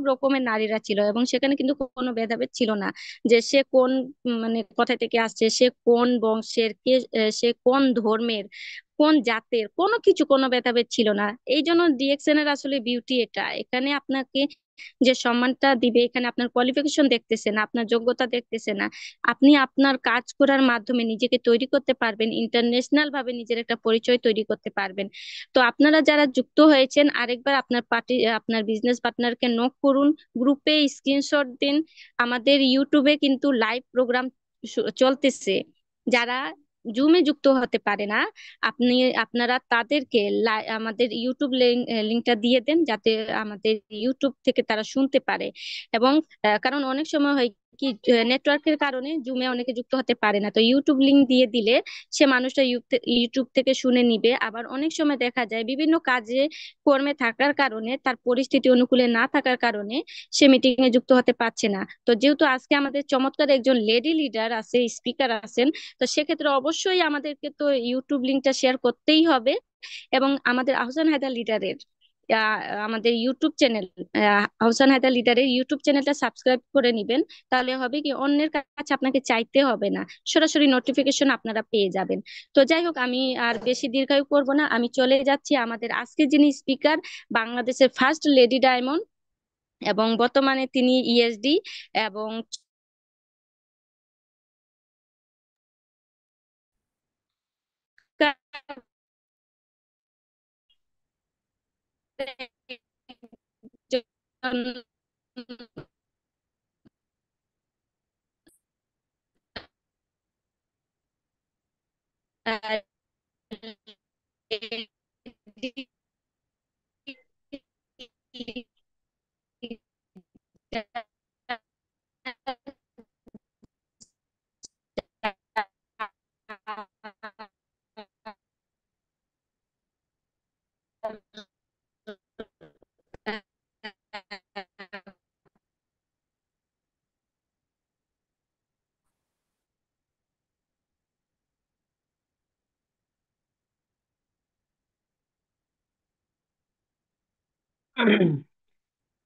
রকমের নারীরা ছিল, এবং সেখানে কিন্তু কোনো ভেদাভেদ ছিল না যে সে কোন মানে কোথা থেকে আসছে, সে কোন বংশের, কে সে কোন ধর্মের, কোন জাতের, কোনো কিছু কোনো ভেদাভেদ ছিল না। এই জন্য ডিএক্সএন এর আসলে বিউটি এটা, এখানে আপনাকে যে সম্মানটা দিবে, এখানে আপনার কোয়ালিফিকেশন দেখতেছে না, আপনার যোগ্যতা দেখতেছে না, আপনি আপনার কাজ করার মাধ্যমে নিজেকে তৈরি করতে পারবেন, ইন্টারন্যাশনাল ভাবে নিজের একটা পরিচয় তৈরি করতে পারবেন। তো আপনারা যারা যুক্ত হয়েছেন, আরেকবার আপনার পার্টি, আপনার বিজনেস পার্টনারকে নক করুন, গ্রুপে স্ক্রিনশট দিন। আমাদের ইউটিউবে কিন্তু লাইভ প্রোগ্রাম চলতেছে। যারা জুমে যুক্ত হতে পারে না, আপনি আপনারা তাদেরকে আমাদের ইউটিউব লিংকটা দিয়ে দেন, যাতে আমাদের ইউটিউব থেকে তারা শুনতে পারে। এবং কারণ অনেক সময় হয় কি, নেটওয়ার্কের কারণে জুমে অনেকে যুক্ত হতে পারে না, তো ইউটিউব লিংক দিয়ে দিলে সে মানুষটা ইউটিউব থেকে শুনে নিবে। আবার অনেক সময় দেখা যায় বিভিন্ন কাজে কর্মে থাকার কারণে, তার পরিস্থিতি অনুকূলে না থাকার কারণে সে মিটিং এ যুক্ত হতে পারছে না। তো যেহেতু আজকে আমাদের চমৎকার একজন লেডি লিডার আছে, স্পিকার আছেন, তো সেক্ষেত্রে অবশ্যই আমাদেরকে তো ইউটিউব লিংকটা শেয়ার করতেই হবে। এবং আমাদের আহসান হায়দার লিডারের আহ, আমাদের ইউটিউব চ্যানেল, আহসান হায়দার লিডারের ইউটিউব চ্যানেলটা সাবস্ক্রাইব করে নিবেন। তাহলে হবে কি, অন্যের কাছে আপনাকে চাইতে হবে না, সরাসরি নোটিফিকেশন আপনারা পেয়ে যাবেন। তো যাই হোক, আমি আর বেশি দীর্ঘায়ু করব না, আমি চলে যাচ্ছি আমাদের আজকে যিনি স্পিকার, বাংলাদেশের ফার্স্ট লেডি ডায়মন্ড, এবং বর্তমানে তিনি ইএসডি এবং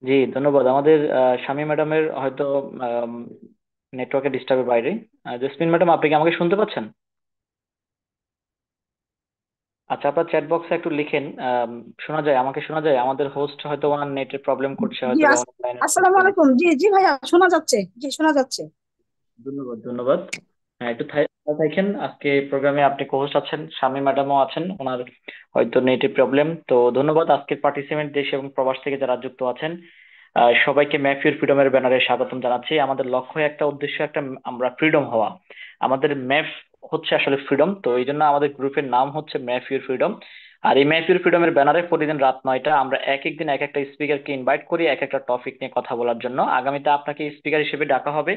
জি, ধন্যবাদ। আমাদের শামী ম্যাডামের হয়তো নেটওয়ার্কের ডিস্টার্বের বাইরে। জেসমিন ম্যাডাম, আপনি কি আমাকে শুনতে পাচ্ছেন? আচ্ছা, আপনার চ্যাট বক্সে একটু লিখেন। শোনা যায়, আমাকে শোনা যায়? আমাদের হোস্ট হয়তো ওনার নেটের প্রবলেম করছে, জি হয়তো বা অনলাইনে আসসালামু আলাইকুম। জি জি ভাইয়া, শোনা যাচ্ছে, জি শোনা যাচ্ছে। ধন্যবাদ, ধন্যবাদ। হ্যাঁ, একটু থাকেন। আজকে প্রোগ্রামে আপনি কোহোস্ট আছেন, শামী ম্যাডামও আছেন, ওনার হয়তো নেটের প্রবলেম। তো ধন্যবাদ আজকের পার্টিসিপেন্ট দেশ এবং প্রবাস থেকে যারা যুক্ত আছেন। সবাইকে ম্যাফিউর ফ্রিডমের ব্যানারে স্বাগতম জানাচ্ছি। আমাদের লক্ষ্য একটা, উদ্দেশ্য একটা, আমরা ফ্রিডম হওয়া। আমাদের ম্যাফ হচ্ছে আসলে ফ্রিডম, তো এই জন্য আমাদের গ্রুপের নাম হচ্ছে ম্যাফিউর ফ্রিডম। আর এই ম্যাফিউর ফ্রিডমের ব্যানারে প্রতিদিন রাত 9টা আমরা এক এক দিন এক একটা স্পিকারকে ইনভাইট করি এক একটা টপিক নিয়ে কথা বলার জন্য। আগামীতে আপনাকে স্পিকার হিসেবে ডাকা হবে।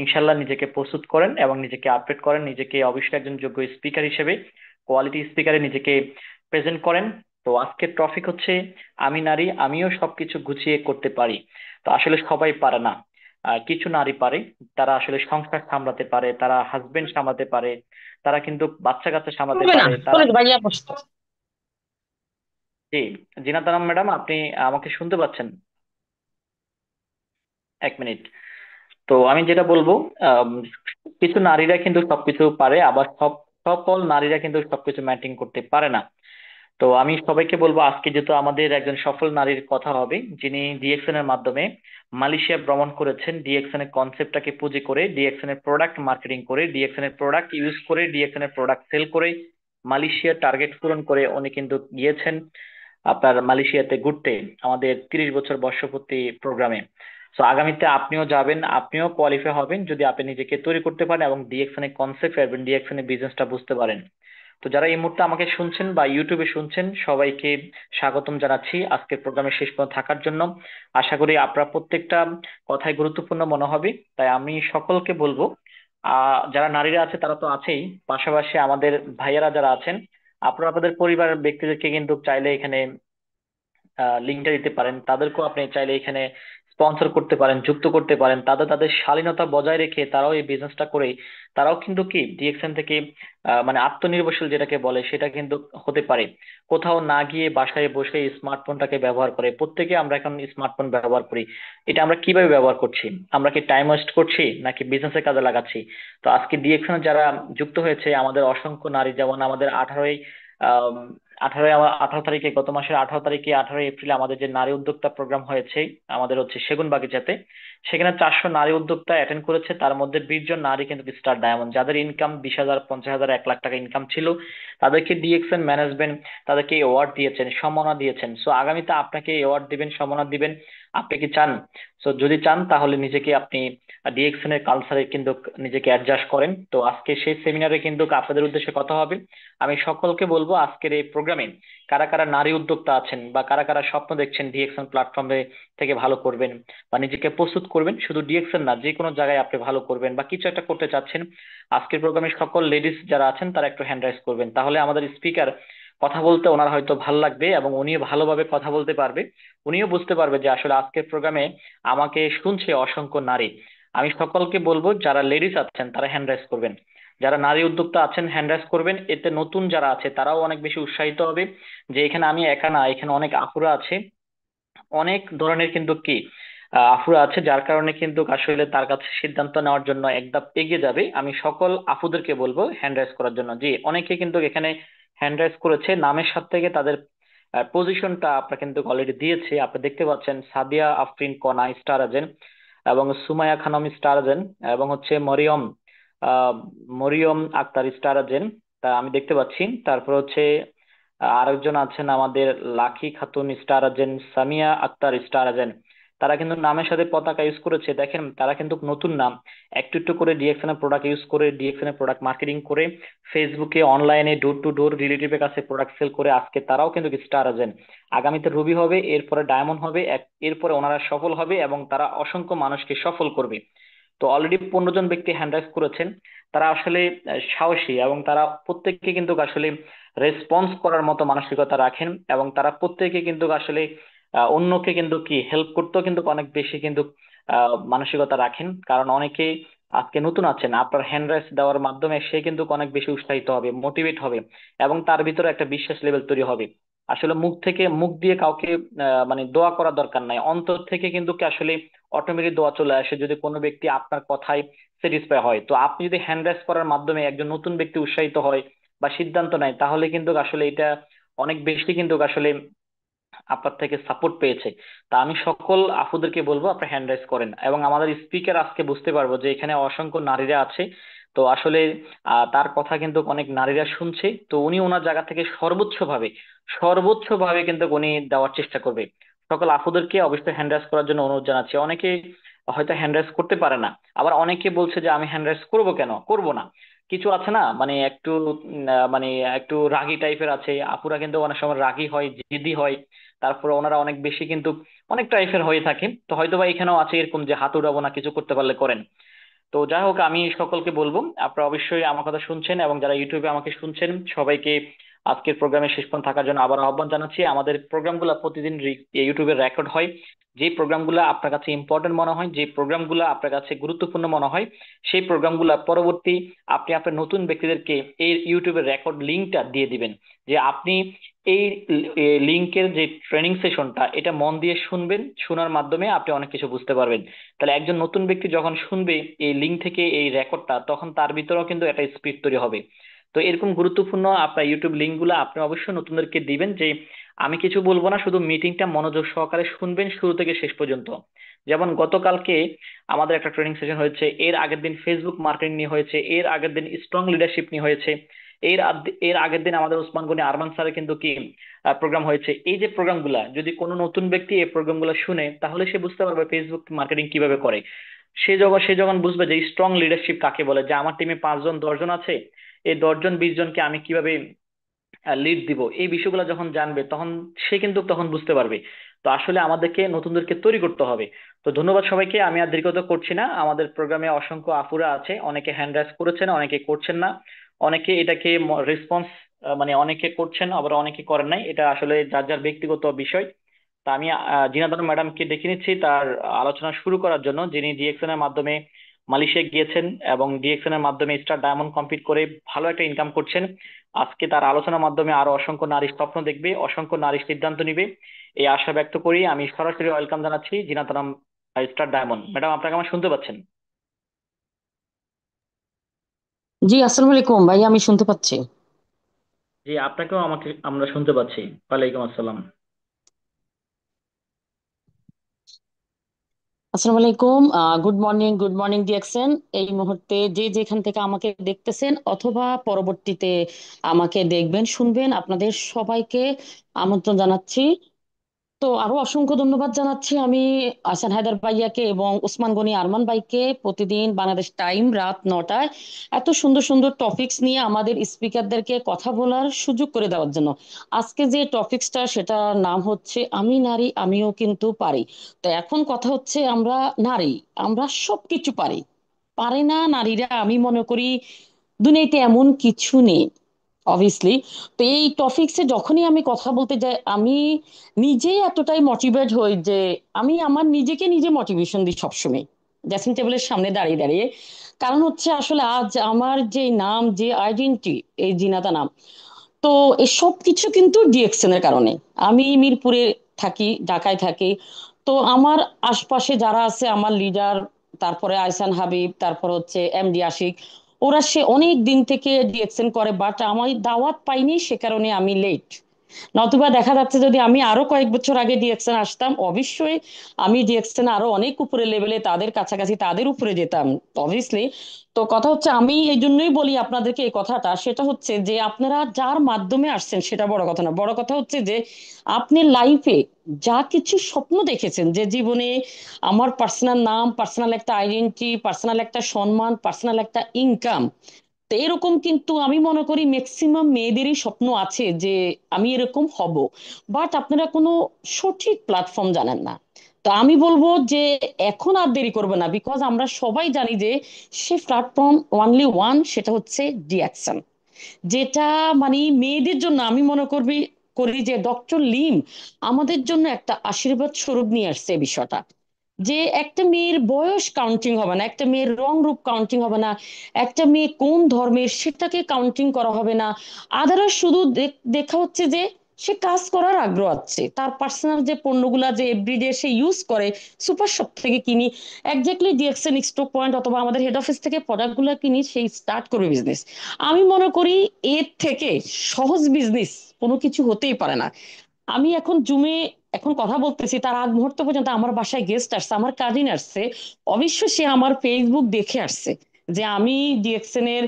ইনশাল্লাহ নিজেকে প্রস্তুত করেন এবং নিজেকে আপডেট করেন, নিজেকে অবশ্যই একজন যোগ্য স্পিকার হিসেবে, কোয়ালিটি স্পিকারে নিজেকে প্রেজেন্ট করেন। তো আজকের টপিক হচ্ছে, আমি নারী, আমিও সবকিছু গুছিয়ে করতে পারি। তো আসলে সবাই পারে না, কিছু নারী পারে। তারা আসলে সংসার সামলাতে পারে, তারা হাজবেন্ড সামলাতে পারে, তারা কিন্তু বাচ্চা কাচ্চা সামলাতে শুনবে না, পারে তারা। বলে ভাইয়া বসতো। জি, জিনাত আনাম ম্যাডাম, আপনি আমাকে শুনতে পাচ্ছেন? এক মিনিট। তো আমি যেটা বলবো, আম, কিছু নারীরা কিন্তু সবকিছু পারে, আবার সকল নারীরা কিন্তু সবকিছু মেনটেন করতে পারে না। তো আমি সবাইকে বলবো, আজকে যেহেতু আমাদের একজন সফল নারীর কথা হবে, যিনি ডিএক্সএন এর মাধ্যমে মালয়েশিয়া ভ্রমণ করেছেন, ডিএক্সএন এর কনসেপ্টটাকে পুঁজি করে, ডিএক্সএন এর প্রোডাক্ট মার্কেটিং করে, ডিএক্সএন এর প্রোডাক্ট ইউজ করে, ডিএক্সএন এর প্রোডাক্ট সেল করে, মালয়েশিয়ার টার্গেট পূরণ করে উনি কিন্তু গিয়েছেন আপনার মালয়েশিয়াতে ঘুরতে, আমাদের 30 বছর বর্ষপূর্তি প্রোগ্রামে। তো আগামীতে আপনিও যাবেন, আপনিও কোয়ালিফাই হবেন যদি আপনি নিজেকে তৈরি করতে পারেন এবং ডিএক্সএন এর কনসেপ্ট এবং ডিএক্সএন এর বিজনেসটা বুঝতে পারেন। তো যারা এই মুহূর্তে আমাকে শুনছেন বা ইউটিউবে শুনছেন, সবাইকে স্বাগতম জানাচ্ছি আজকের প্রোগ্রামে শেষ পর্যন্ত থাকার জন্য। আশা করি আপনার প্রত্যেকটা কথাই গুরুত্বপূর্ণ মনে হবে। তাই আমি সকলকে বলবো, যারা নারীরা আছে তারা তো আছেই, পাশাপাশি আমাদের ভাইয়েরা যারা আছেন, আপনারা আপনাদের পরিবারের ব্যক্তিদেরকে কিন্তু চাইলে এখানে লিঙ্কটা দিতে পারেন, তাদেরকেও আপনি চাইলে এখানে স্পন্সর করতে পারেন, যুক্ত করতে পারেন, তাদের তাদের শালীনতা বজায় রেখে তারাও এই বিজনেসটা করে তারাও কিন্তু কি ডিএক্সএন থেকে মানে আত্মনির্ভরশীল যেটাকে বলে সেটা কিন্তু হতে পারে। কোথাও না গিয়ে বাসায় বসে স্মার্টফোনটাকে ব্যবহার করে, প্রত্যেকে আমরা এখন স্মার্টফোন ব্যবহার করি। এটা আমরা কিভাবে ব্যবহার করছি? আমরা কি টাইম ওয়েস্ট করছি নাকি বিজনেসের কাজে লাগাচ্ছি? তো আজকে ডিএক্সএন যারা যুক্ত হয়েছে আমাদের অসংখ্য নারী, যেমন আমাদের 18 তারিখে, গত মাসের 18 তারিখে, 18 এপ্রিলে আমাদের যে নারী উদ্যোক্তা প্রোগ্রাম হয়েছে আমাদের হচ্ছে সেগুন বাগিচাতে, সেখানে 400 নারী উদ্যোক্তা অ্যাটেন্ড করেছে। তার মধ্যে 20 জন নারী কিন্তু স্টার ডায়মন্ড, যাদের ইনকাম 20,000, 50,000, 1 লাখ টাকা ইনকাম ছিল। তাদেরকে ডিএক্সএন ম্যানেজমেন্ট তাদেরকে অ্যাওয়ার্ড দিয়েছেন, সম্মাননা দিয়েছেন। সো আগামীতে আপনাকে অ্যাওয়ার্ড দিবেন, সম্মাননা দিবেন। আপনি কি চান? সো যদি চান তাহলে নিজেকে আপনি ডিএক্সএন এর কালচারে কিন্তু নিজেকে অ্যাডজাস্ট করেন। তো আজকে সেই সেমিনারে কিন্তু আপনাদের উদ্দেশ্যে কথা হবে। আমি সকলকে বলবো আজকের এই প্রোগ্রামে কারা কারা নারী উদ্যোক্তা আছেন বা কারা কারা স্বপ্ন দেখছেন ডিএক্সএন প্ল্যাটফর্মে থেকে ভালো করবেন বা নিজেকে প্রস্তুত করবেন, শুধু ডিএক্সএন না, যে কোনো জায়গায় আপনি ভালো করবেন বা কিছু একটা করতে চাচ্ছেন, আজকের প্রোগ্রামে সকল লেডিস যারা আছেন তারা একটু হ্যান্ড রাইজ করবেন। তাহলে আমাদের স্পিকার কথা বলতে ওনার হয়তো ভালো লাগবে এবং উনিও ভালোভাবে কথা বলতে পারবে। উনিও বুঝতে পারবে যে আসলে আজকের প্রোগ্রামে আমাকে শুনছে অসংখ্য নারী। আমি সকলকে বলবো যারা লেডিস আছেন তারা হ্যান্ড রাইজ করবেন, যারা নারী উদ্যোক্তা আছেন হ্যান্ড রাইজ করবেন। এতে নতুন যারা আছে তারাও অনেক বেশি উৎসাহিত হবে যে এখানে আমি একা না, এখানে অনেক আপুরা আছে, অনেক ধরনের কিন্তু কি আফুরা আছে, যার কারণে কিন্তু আসলে তার কাছে সিদ্ধান্ত নেওয়ার জন্য এক ধাপ এগিয়ে যাবে। আমি সকল আফুদেরকে বলবো হ্যান্ড রাইজ করার জন্য। জি, অনেকে কিন্তু এখানে হ্যান্ড রাইজ করেছে, নামের সাথে থেকে তাদের পজিশনটা আপনার কিন্তু অলরেডি দিয়েছে। আপনি দেখতে পাচ্ছেন সাদিয়া আফরিন কনা স্টার এজেন্ট, এবং সুমাইয়া খানম স্টার এজেন্ট, এবং হচ্ছে আহ মরিয়ম আক্তার স্টার এজেন্ট, তা আমি দেখতে পাচ্ছি। তারপর হচ্ছে আরেকজন আছেন আমাদের Lucky Khatun star agent, Samia Akter star agent. তারা কিন্তু নামের সাথে পতাকা ইউজ করেছে, দেখেন তারা কিন্তু নতুন নাম, একটু একটু করে ডিএক্সএন এর প্রোডাক্ট ইউজ করে, ডিএক্সএন এর প্রোডাক্ট মার্কেটিং করে, ফেসবুকে অনলাইনে ডোর টু ডোর রিলেটিভের কাছে প্রোডাক্ট সেল করে আজকে তারাও কিন্তু স্টার এজেন্ট। আগামীতে রুবি হবে, এরপরে ডায়মন্ড হবে, এরপরে ওনারা সফল হবে এবং তারা অসংখ্য মানুষকে সফল করবে। তো অলরেডি 15 জন ব্যক্তি হ্যান্ড রাইজ করেছেন। তারা আসলে সাহসী এবং তারা প্রত্যেককে কিন্তু আসলে রেসপন্স করার মতো মানসিকতা রাখেন, এবং তারা প্রত্যেকে কিন্তু আসলে অন্যকে কিন্তু কি হেল্প করতেও কিন্তু অনেক বেশি কিন্তু মানসিকতা রাখেন। কারণ অনেকে আজকে নতুন আছেন, আপনার হ্যান্ড রাইজ দেওয়ার মাধ্যমে সে কিন্তু অনেক বেশি উৎসাহিত হবে, মোটিভেট হবে, এবং তার ভিতরে একটা বিশ্বাস লেভেল তৈরি হবে। আসলে মুখ দিয়ে কাউকে মানে দোয়া করার দরকার নাই, অন্তর থেকে কিন্তু কি আসলে অটোমেটিক দোয়া চলে আসে যদি কোনো ব্যক্তি আপনার কথায় স্যাটিসফাই হয়। তো আপনি যদি হ্যান্ড রাইজ করার মাধ্যমে একজন নতুন ব্যক্তি উৎসাহিত হয় বা সিদ্ধান্ত নেয়, তাহলে কিন্তু আসলে এটা অনেক বেশি কিন্তু আসলে আপনার থেকে সাপোর্ট পেয়েছে। তা আমি সকল আফুদেরকে বলবো আপনি হ্যান্ড রাইজ করেন, এবং আমাদের স্পিকার আজকে বুঝতে পারবো যে এখানে অসংখ্য নারীরা আছে। তো আসলে তার কথা কিন্তু অনেক নারীরা শুনছে, তো উনি ওনার জায়গা থেকে সর্বোচ্চ ভাবে কিন্তু উনি দেওয়ার চেষ্টা করবে। সকল আফুদেরকে অবশ্যই হ্যান্ড রাইজ করার জন্য অনুরোধ জানাচ্ছি। অনেকে হয়তো হ্যান্ড রাইজ করতে পারে না, আবার অনেকে বলছে যে আমি হ্যান্ড রাইজ করবো কেন, করবো না। কিছু আছে না মানে একটু মানে একটু রাগী টাইপের আছে আপুরা, কিন্তু অনেক সময় রাগী হয়, জিদি হয়, তারপরে ওনারা অনেক বেশি কিন্তু অনেক টাইপের হয়ে থাকে। তো হয়তো বা এখানেও আছে এরকম যে হাত উড়াবো না, কিছু করতে পারলে করেন। তো যাই হোক, আমি সকলকে বলবো আপনারা অবশ্যই আমার কথা শুনছেন, এবং যারা ইউটিউবে আমাকে শুনছেন সবাইকে আজকের প্রোগ্রামে শেষ পর্যন্ত থাকার জন্য আবার আহ্বান জানাচ্ছি। আমাদের প্রোগ্রামগুলো প্রতিদিন ইউটিউবে রেকর্ড হয়। যে প্রোগ্রামগুলো আপনার কাছে ইম্পর্টেন্ট মনে হয়, যে প্রোগ্রামগুলো আপনার কাছে গুরুত্বপূর্ণ মনে হয়, সেই প্রোগ্রামগুলো পরবর্তী আপনি আপনার নতুন ব্যক্তিদেরকে এই ইউটিউবের রেকর্ড লিঙ্কটা দিয়ে দিবেন, যে আপনি এই লিঙ্কের যে ট্রেনিং সেশনটা এটা মন দিয়ে শুনবেন, শোনার মাধ্যমে আপনি অনেক কিছু বুঝতে পারবেন। তাহলে একজন নতুন ব্যক্তি যখন শুনবে এই লিঙ্ক থেকে এই রেকর্ডটা, তখন তার ভিতরেও কিন্তু একটা স্পিড তৈরি হবে। তো এরকম গুরুত্বপূর্ণ আপনার ইউটিউব লিঙ্ক গুলো আপনি অবশ্যই নতুনদেরকে দিবেন, যে আমি কিছু বলবো না, শুধু মিটিংটা মনোযোগ সহকারে শুনবেন শুরু থেকে শেষ পর্যন্ত। যেমন গতকালকে আমাদের একটা ট্রেনিং সেশন হয়েছে, এর আগের দিন ফেসবুক মার্কেটিং নিয়ে হয়েছে, এর আগের দিন স্ট্রং লিডারশিপ নিয়ে হয়েছে, এর আগের দিন আমাদের ওসমান গনি আরমান স্যারের কিন্তু কি প্রোগ্রাম হয়েছে। এই যে প্রোগ্রামগুলা যদি কোনো নতুন ব্যক্তি এই প্রোগ্রামগুলো শুনে, তাহলে সে বুঝতে পারবে ফেসবুক মার্কেটিং কিভাবে করে। সে যখন বুঝবে যে স্ট্রং লিডারশিপ কাকে বলে, যে আমার টিমে 5 জন 10 জন আছে, এই 10 জন 20 জনকে আমি কিভাবে লিড দিব, এই বিষয়গুলো যখন জানবে তখন সে কিন্তু তখন বুঝতে পারবে। তো আসলে আমাদেরকে নতুনদেরকে তৈরি করতে হবে। তো ধন্যবাদ সবাইকে, আমি আর দীর্ঘতা করছি না। আমাদের প্রোগ্রামে অসংখ্য আপুরা আছে, অনেকে হ্যান্ড রাইজ করেছেন, অনেকে করছেন না, অনেকে এটাকে রেসপন্স মানে অনেকে করছেন আবার অনেকে করেন নাই, এটা আসলে যার যার ব্যক্তিগত বিষয়। তা আমি জিনাত ম্যাডামকে ডেকে নিচ্ছি তার আলোচনা শুরু করার জন্য, যিনি ডিএক্সএন এর মাধ্যমে মালয়েশিয়া গিয়েছেন এবং ডিএক্সএন এর মাধ্যমে স্টার ডায়মন্ড কমপ্লিট করে ভালো একটা ইনকাম করছেন। আজকে তার আলোচনার মাধ্যমে আরো অসংখ্য নারীর স্বপ্ন দেখবে, অসংখ্য নারীর সিদ্ধান্ত নিবে, এই আশা ব্যক্ত করি আমি সরাসরি ওয়েলকাম জানাচ্ছি জিনাত স্টার ডায়মন্ড ম্যাডাম। আপনাকে আমার শুনতে পাচ্ছেন? জি, আসসালামু আলাইকুম ভাই, আমি শুনতে পাচ্ছি। জি, আপনাকেও আমাকে আমরা শুনতে পাচ্ছি। ওয়ালাইকুম আসসালাম। আসসালামু আলাইকুম। Good morning, good morning DXN. এই মুহূর্তে যে যেখান থেকে আমাকে দেখতেছেন অথবা পরবর্তীতে আমাকে দেখবেন শুনবেন, আপনাদের সবাইকে আমন্ত্রণ জানাচ্ছি। তো আরো অসংখ্য ধন্যবাদ জানাচ্ছি আমি আহসান হায়দার ভাইয়াকে এবং ওসমান গনি আরমান ভাইকে, প্রতিদিন বাংলাদেশ টাইম রাত 9টায় এত সুন্দর সুন্দর টপিকস নিয়ে আমাদের স্পিকারদেরকে কথা বলার সুযোগ করে দেওয়ার জন্য। আজকে যে টপিকসটা সেটার নাম হচ্ছে আমি নারী আমিও কিন্তু পারি। তো এখন কথা হচ্ছে আমরা নারী, আমরা সবকিছু পারি। পারে না নারীরা, আমি মনে করি দুনিয়াতে এমন কিছু নেই অবভিয়াসলি। তো এই টপিকসে যখনই আমি কথা বলতে যাই আমি নিজেই এতটাই মোটিভেট হই যে আমি আমার নিজেকে নিজে মোটিভেশন দিই সবসময় ড্রেসিং টেবিলের সামনে দাঁড়িয়ে দাঁড়িয়ে। কারণ হচ্ছে আসলে আজ আমার যে নাম, যে আইডেন্টি, এই জিনাতা নাম, তো এই সব কিছু কিন্তু ডিএক্সএন এর কারণে। আমি মিরপুরে থাকি, ঢাকায় থাকি। তো আমার আশপাশে যারা আছে, আমার লিডার, তারপরে আহসান হাবিব, তারপর হচ্ছে এমডি আশিক, ওরা সে অনেক দিন থেকে ডিএক্সএন করে, বাট আমি দাওয়াত পাইনি, সে কারণে আমি লেট। নতুবা দেখা যাচ্ছে যদি আমি আরো কয়েক বছর আগে ডিএক্সএন আসতাম, অবশ্যই আমি ডিএক্সএন আরো অনেক উপরে লেভেলে, তাদের কাছাকাছি, তাদের উপরে যেতাম অবভিয়াসলি। তো কথা হচ্ছে আমি এই জন্যই বলি আপনাদেরকে এই কথাটা, সেটা হচ্ছে যে আপনারা যার মাধ্যমে আসছেন সেটা বড় কথা না, বড় কথা হচ্ছে যে আপনি লাইফে যা কিছু স্বপ্ন দেখেছেন, যে জীবনে আমার পার্সোনাল নাম, পার্সোনাল একটা আইডেন্টি, পার্সোনাল একটা সম্মান, পার্সোনাল একটা ইনকাম, তো এরকম কিন্তু আমি মনে করি ম্যাক্সিমাম মেয়েদেরই স্বপ্ন আছে যে আমি এরকম হব। বাট আপনারা কোনো সঠিক প্ল্যাটফর্ম জানেন না। তো আমি বলবো যে এখন আর দেরি করবে না, বিকজ আমরা সবাই জানি যে সে প্ল্যাটফর্ম অনলি ওয়ান, সেটা হচ্ছে ডিএকশন। যেটা মানে মেয়েদের জন্য আমি মনে করি যে ডক্টর লিম আমাদের জন্য একটা আশীর্বাদ স্বরূপ নিয়ে আসছে এই বিষয়টা। যে একটা মেয়ের বয়স কাউন্টিং হবে না, একটা মেয়ের রং রূপ কাউন্টিং হবে না, একটা মেয়ে কোন ধর্মের সেটাকে কাউন্টিং করা হবে না। আদারস শুধু দেখা হচ্ছে যে সে কাজ করার আগ্রহ আছে, তার পার্সোনাল যে পণ্যগুলা যে এভরিডে সে ইউজ করে, সুপার শপ থেকে কিনি, একজাক্টলি ডিএক্সএন স্টক পয়েন্ট অথবা আমাদের হেড অফিস থেকে প্রোডাক্টগুলো কিনি, সেই স্টার্ট করবে বিজনেস। আমি মনে করি এর থেকে সহজ বিজনেস কোনো কিছু হতেই পারে না। আমি এখন জুমে এখন কথা বলতেছি, তার আগ মুহূর্ত পর্যন্ত আমার বাসায় গেস্ট আসছে, আমার কাজিন আসছে, অবশ্য সে আমার ফেসবুক দেখে আসছে যে আমি ডিএক্সএন এর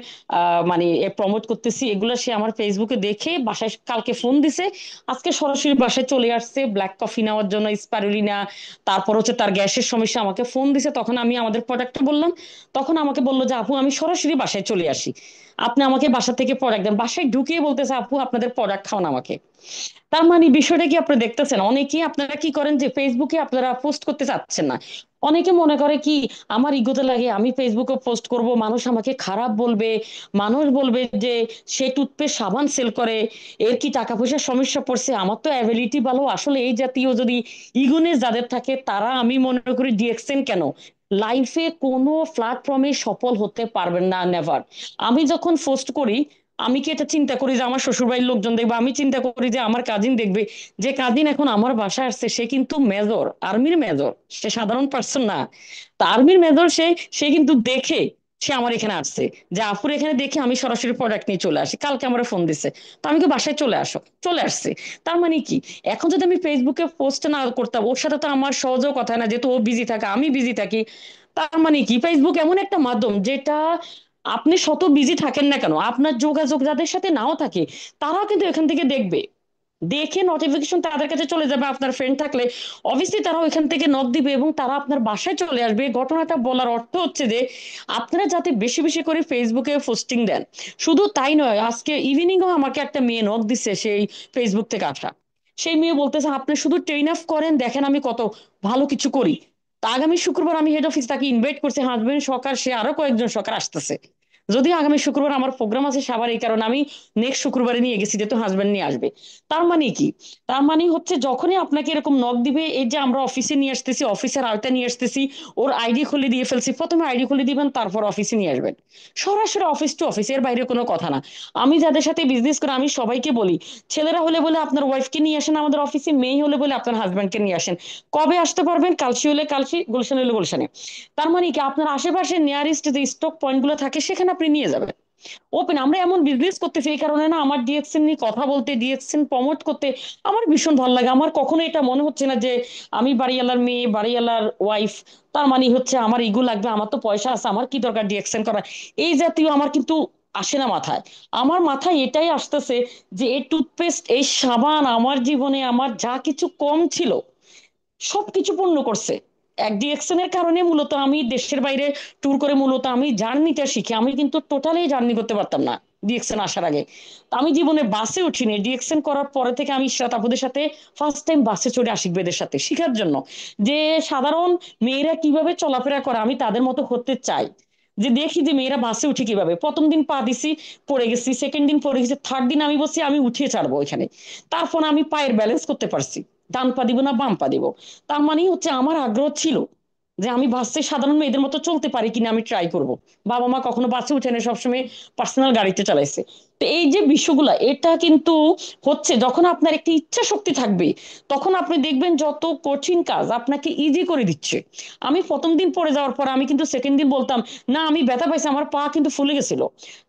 মানে প্রমোট করতেছি, এগুলো সে আমার ফেসবুকে দেখে বাসায় কালকে ফোন দিছে, আজকে সরাসরি বাসায় চলে আসছে ব্ল্যাক কফি নেওয়ার জন্য, স্পারুলিনা। তারপর হচ্ছে তার গ্যাসের সমস্যা, আমাকে ফোন দিছে, তখন আমি আমাদের প্রোডাক্টটা বললাম, তখন আমাকে বললো যে আপু আমি সরাসরি বাসায় চলে আসি, আপনি আমাকে বাসা থেকে প্রোডাক্ট দেন। বাসায় ঢুকিয়ে বলতেছে আপু আপনাদের প্রোডাক্ট খাওয়ান আমাকে। তার মানে বিষয়টা কি আপনি দেখতেছেন, অনেকেই আপনারা কি করেন যে ফেসবুকে আপনারা পোস্ট করতে চাচ্ছেন না। অনেকে মনে করে কি আমার ইগোতে লাগে, আমি ফেসবুকে পোস্ট করব, মানুষ আমাকে খারাপ বলবে, মানুষ বলবে যে সে টুথপেস্ট সাবান সেল করে, এর কি টাকা পয়সার সমস্যা পড়ছে, আমার তো অ্যাবিলিটি ভালো। আসলে এই জাতীয় যদি ইগোনেস যাদের থাকে তারা আমি মনে করি ডিএক্সএন কেন লাইফে কোনো প্ল্যাটফর্মে সফল হতে পারবেন না, নেভার। আমি যখন পোস্ট করি আমি কি এটা চিন্তা করি যে আমার শ্বশুরবাড়ির লোকজন দেখবে, আমি চিন্তা করি যে আমার কাজিন দেখবে। যে কাজিন এখন আমার বাসায় আসছে সে কিন্তু মেজর, আর্মির মেজর, সে সাধারণ পার্সন না। তা আর্মির মেজর, সে সে কিন্তু দেখে সে আমার এখানে আসছে, যে আপুর এখানে দেখে আমি সরাসরি প্রোডাক্ট নিয়ে চলে আসি, কালকে আমার ফোন দিছে, তো আমি কি বাসায় চলে আসো, চলে আসছে। তার মানে কি এখন যদি আমি ফেসবুকে পোস্ট না করতাম, ওর সাথে তো আমার সহজেও কথা না, যেহেতু ও বিজি থাকে আমি বিজি থাকি। তার মানে কি ফেসবুক এমন একটা মাধ্যম যেটা আপনি শত বিজি থাকেন না কেন, আপনার যোগাযোগ যাদের সাথে নাও থাকে তারাও কিন্তু এখান থেকে দেখবে, দেখে নোটিফিকেশন তাদের কাছে চলে যাবে। আপনার ফ্রেন্ড থাকলে অবভিয়াসলি তারাও এখান থেকে নক দিবে এবং তারা আপনার বাসায় চলে আসবে। ঘটনাটা বলার অর্থ হচ্ছে যে আপনারা যাতে বেশি বেশি করে ফেসবুকে পোস্টিং দেন। শুধু তাই নয়, আজকে ইভিনিংও আমাকে একটা মেয়ে নক দিচ্ছে, সেই ফেসবুক থেকে আসা। সেই মেয়ে বলতেছে আপনি শুধু ট্রেন আপ করেন, দেখেন আমি কত ভালো কিছু করি। তা আগামী শুক্রবার আমি হেড অফিস তাকে ইনভাইট করছি, হাজবেন্ড সরকার, সে আরো কয়েকজন সরকার আসতেছে। যদি আগামী শুক্রবার আমার প্রোগ্রাম আছে সাভার, এই কারণে আমি নেক্সট শুক্রবারে নিয়ে গেছি, যেহেতু হাজবেন্ড নিয়ে আসবে। তার মানে কি? তার মানে হচ্ছে যখনই আপনাকে এরকম নক দিবে, এই যে আমরা অফিসে নিয়ে আসতেছি, অফিসের আওতায় নিয়ে আসতেছি, ওর আইডি খুলে দিয়ে ফেলছি, প্রথমে আইডি খুলে দিবেন, তারপর অফিসে নিয়ে আসবেন। সরাসরি অফিস টু অফিস, এর বাইরে কোনো কথা না। আমি যাদের সাথে বিজনেস করে আমি সবাইকে বলি, ছেলেরা হলে বলে আপনার ওয়াইফকে নিয়ে আসেন আমাদের অফিসে, মেয়ে হলে বলে আপনার হাজব্যান্ডকে নিয়ে আসেন। কবে আসতে পারবেন? কালসি হলে কালসি, গুলশান হলে গুলশানে। তার মানে কি, আপনার আশেপাশে নিয়ারেস্ট যে স্টক পয়েন্ট গুলো থাকে সেখানে আপনি নিয়ে যাবেন। ওপেন, আমরা এমন বিজনেস করতেছি এই কারণে না, আমার ডিএক্সএন নিয়ে কথা বলতে, ডিএক্সএন প্রমোট করতে আমার ভীষণ ভালো লাগে। আমার কখনো এটা মনে হচ্ছে না যে আমি বাড়িওয়ালার মেয়ে, বাড়িওয়ালার ওয়াইফ, তার মানে হচ্ছে আমার ইগো লাগবে, আমার তো পয়সা আছে, আমার কি দরকার ডিএক্সএন করা, এই জাতীয় আমার কিন্তু আসে না মাথায়। আমার মাথায় এটাই আসতেছে যে এই টুথপেস্ট, এই সাবান আমার জীবনে আমার যা কিছু কম ছিল সবকিছু পূর্ণ করছে। এক ডিএক্সএন এর কারণে মূলত আমি দেশের বাইরে ট্যুর করে মূলত আমি জার্নিটা শিখি। আমি কিন্তু টোটালি জার্নি করতে পারতাম না ডিএক্সএন আসার আগে। তো আমি জীবনে বাসে উঠিনি, ডিএক্সএন করার পরে থেকে আমি ইশরাত আপুদের সাথে ফার্স্ট টাইম বাসে চড়ে আশিকবেদের সাথে শিখার জন্য যে সাধারণ মেয়েরা কিভাবে চলাফেরা করে আমি তাদের মতো হতে চাই। যে দেখি যে মেয়েরা বাসে উঠে কিভাবে, প্রথম দিন পা দিছি, পড়ে গেছি, সেকেন্ড দিন পড়ে গেছি, থার্ড দিন আমি বলছি আমি উঠিয়ে ছাড়বো ওইখানে। তারপর আমি পায়ের ব্যালেন্স করতে পারছি, ডান পা দিব না বাম পা দিব। তার মানে হচ্ছে আমার আগ্রহ ছিল যে আমি বাসে সাধারণ মেয়েদের মতো চলতে পারি কিনা আমি ট্রাই করব। বাবা মা কখনো বাসে উঠে না, সবসময় পার্সোনাল গাড়িতে চালাইছে। তো এই যে বিষয়গুলা, এটা কিন্তু হচ্ছে যখন আপনার একটি ইচ্ছা শক্তি থাকবে, তখন আপনি দেখবেন যত কঠিন কাজ আপনাকে ইজি করে দিচ্ছে। আমি প্রথম দিন পড়ে যাওয়ার পর আমি কিন্তু সেকেন্ড দিন বলতাম না আমি ব্যথা পাইছি, আমার পা কিন্তু ফুলে গেছিল,